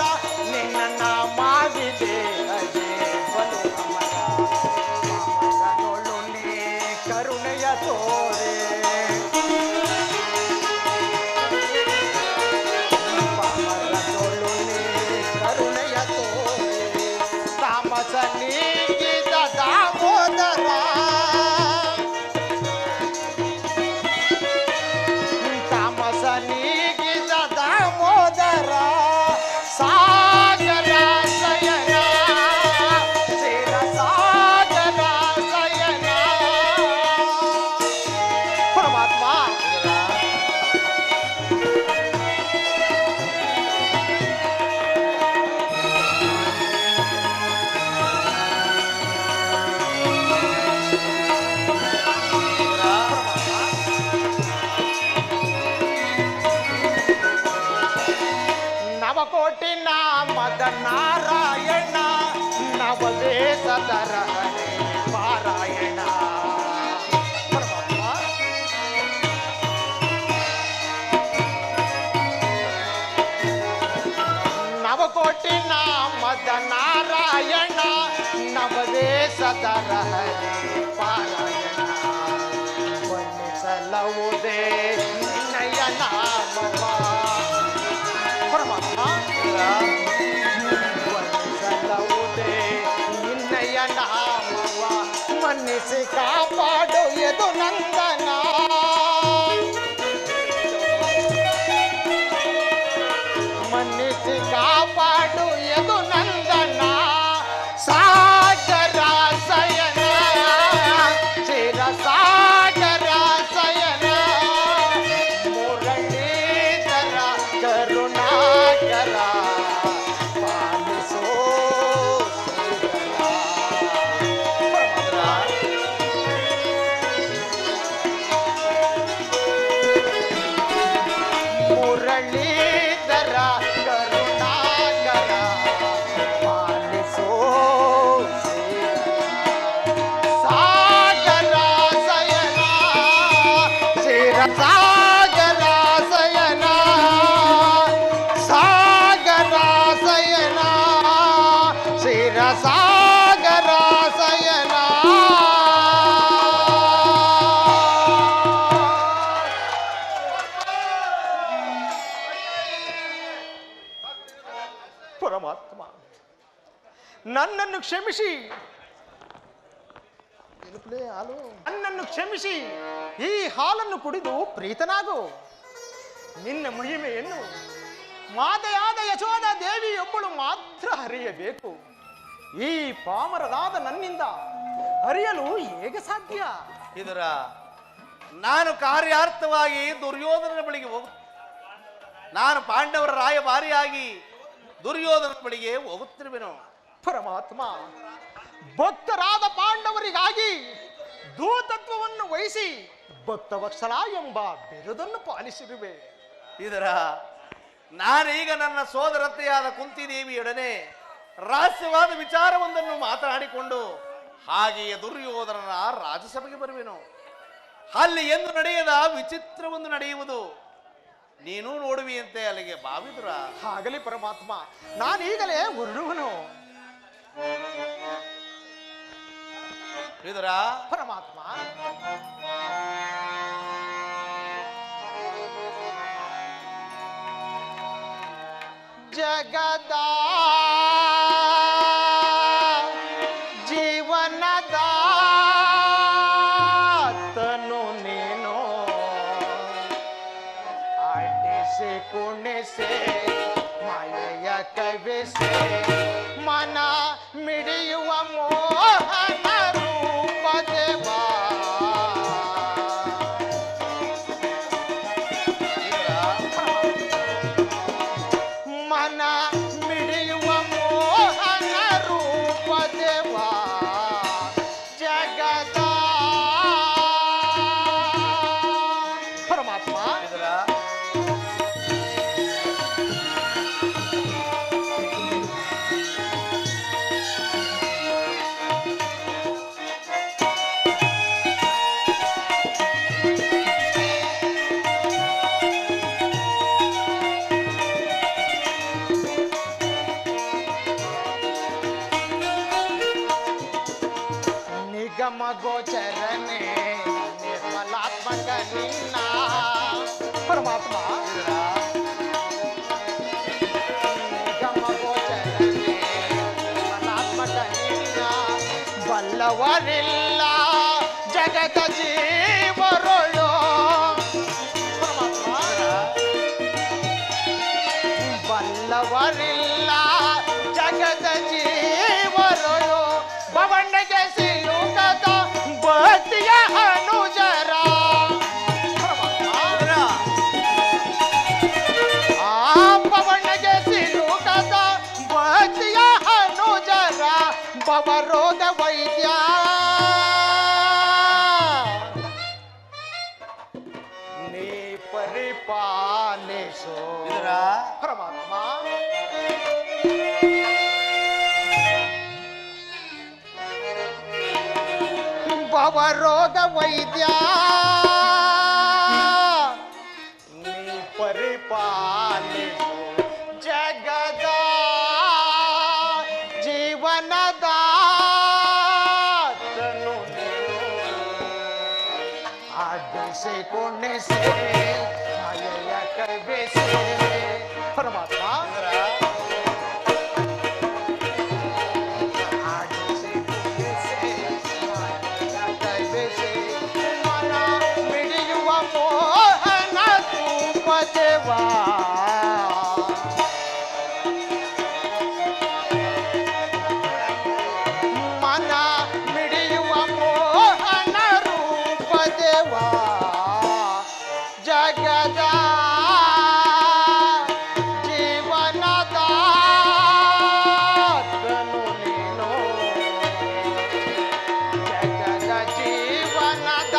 ನಿನ್ನ ಮಾಡಿದೆ ಅದೇ ಬಲು ಅಮರ. ಮಾಮರನೊಳು ನೀ ಕರುಣೆಯ ತೋರೆ ಕರುಣೆಯ ತೋರೆ ತಾಮಸ ನೀಗಿದ ದಾಮೋದರ ತಾಮಸ ನೀಗಿದ ದಾಮೋದರ ಸಾಗರ ಸಯನ ಶಿರ ಸಾಗರ ಸಯನ. ಪರಮಾತ್ಮ ನವಕೋಟಿ ನಾಮದ ನಾರಾಯಣ ನವದೇಶದರ ಹರೇ ಪಾರಾಯಣ. ಪರಮಾತ್ಮ ನವಕೋಟಿ ನಾಮದ ನಾರಾಯಣ ನವದೇಶದರ ಹರೇ ಪಾರಾಯಣ. ವರ್ಣಿಸಲವುದೇ ನಿನ್ನಯ ನಾಮವ. ಪರಮಾತ್ಮ ವರ್ಣಿಸಲವುದೇ ನಿನ್ನಯ ನಾಮವ ಮನ್ನಿಸಿ ಕಾಪಾಡು ಎದು ನಂದನ. ಮನ್ನಿಸಿ ಕಾಪಾಡು ಎದು ನಂದನ. ಸಾಗರ ಸಯನ ಚಿರ ಸಾಗರ ಸಯನ ಮುರಳೀಧರ ಕರುಣಾಕರ ಪಾಲಿಸೋ ಮುರಳೀಧರ ಕರುಣಾಕರ ಪಾಲಿಸೋ ಸಾಗರ ಸಯನ ಶಿರ ಸಾಗರ ಸಯನ ಸಾಗರ ಸಯನ ಶಿರ ಸಾಗರ ಸಯನ. ಪರಮಾತ್ಮ ನನ್ನನ್ನು ಕ್ಷಮಿಸಿ ನನ್ನನ್ನು ಕ್ಷಮಿಸಿ ಈ ಹಾಲನ್ನು ಕುಡಿದು ಪ್ರೀತನಾಗು. ನಿನ್ನ ಮಹಿಮೆಯನ್ನು ಮಾತೆಯಾದ ಯಶೋಧ ದೇವಿಯೊಬ್ಬಳು ಮಾತ್ರ ಹರಿಯಬೇಕು. ಈ ಪಾಮರದಾದ ನನ್ನಿಂದ ಹರಿಯಲು ಹೇಗೆ ಸಾಧ್ಯ? ಇದರ ನಾನು ಕಾರ್ಯಾರ್ಥವಾಗಿ ದುರ್ಯೋಧನನ ಬಳಿಗೆ ನಾನು ಪಾಂಡವರ ರಾಯಭಾರಿಯಾಗಿ ದುರ್ಯೋಧನನ ಬಳಿಗೆ ಹೋಗುತ್ತಿರುವೆನು. ಪರಮಾತ್ಮ ಭಕ್ತರಾದ ಪಾಂಡವರಿಗಾಗಿ ದೂತತ್ವವನ್ನು ವಹಿಸಿ ಭಕ್ತವತ್ಸಲ ಎಂಬ ಬಿರುದನ್ನು ಪಾಲಿಸಿರುವೆ. ಇದರ ನಾನೀಗ ನನ್ನ ಸೋದರತೆಯಾದ ಕುಂತಿದೇವಿಯೊಡನೆ ರಹಸ್ಯವಾದ ವಿಚಾರವೊಂದನ್ನು ಮಾತನಾಡಿಕೊಂಡು ಹಾಗೆಯೇ ದುರ್ಯೋಧನನ ರಾಜಸಭೆಗೆ ಬರುವೆನು. ಅಲ್ಲಿ ಎಂದು ನಡೆಯದ ವಿಚಿತ್ರವೊಂದು ನಡೆಯುವುದು ನೀನು ನೋಡುವಿಯಂತೆ ಅಲ್ಲಿಗೆ ಭಾವಿದುರ. ಆಗಲಿ ಪರಮಾತ್ಮ, ನಾನೀಗಲೇ ಹೊರಡುವನು. ಇದರ ಪರಮಾತ್ಮ ಜಗದ ಜೀವನದ ತನು ನೀನು ಆಡಿಸಿ ಕುಣಿಸಿ ಮಾಯೆಯ ಕವಿಸಿ ಮನ ಮಿಡಿಯುವ ಮೋಹನ ರೂಪ ದೇವಾ. ಮನ ಮಿಡಿಯುವ ನಿನ್ನ ಪರಮಾತ್ಮ ಗಮಗೋಚರನೇ ಮನಾತ್ಮಕ ನಿನ್ನ ಬಲ್ಲವರಿಲ್ಲ ಜಗತ ಜೀವರೊಳು ಪರಮಾತ್ಮ ಬಲ್ಲವರಿಲ್ಲ ಜಗದ ಜೀವರಳು ಬವಣ್ಣಗೆ ಸಿಲುಕದ ಭಕ್ತಿಯ ಅನುಜರ ಆ ಬವಣ್ಣಗೆ ಸಿಲುಕದ ಭಕ್ತಿಯ ಅನುಜರ ಬವರೋಗ ವೈದ್ಯ ನೀ ಪರಿಪಾಲಿಸೋ ಪರಮಾತ್ಮ ಭವರೋಗ ವೈದ್ಯ ನೀ ಪರಿಪಾಲಿಸು ಜಗದ ಜೀವನದ ಆಡಿಸಿ ಕುಣಿಸಿ ಮಾಯೆಯ ಕೈಬೇಸಿ ಪರಮಾತ್ಮ ಆಡಿಸಿ ಕುಣಿಸಿ ಮಾಯೆಯ ಕೈಬೇಸಿ ಮನ ಮಿಡಿಯುವ ಮೋಹನ ರೂಪದೇವಾ ಮನ ಮಿಡಿಯುವ ಮೋಹನ ರೂಪದೇವಾ ಜಗದ ಜೀವನದ ತನು ನೀನು ಜಗದ ಜೀವನದ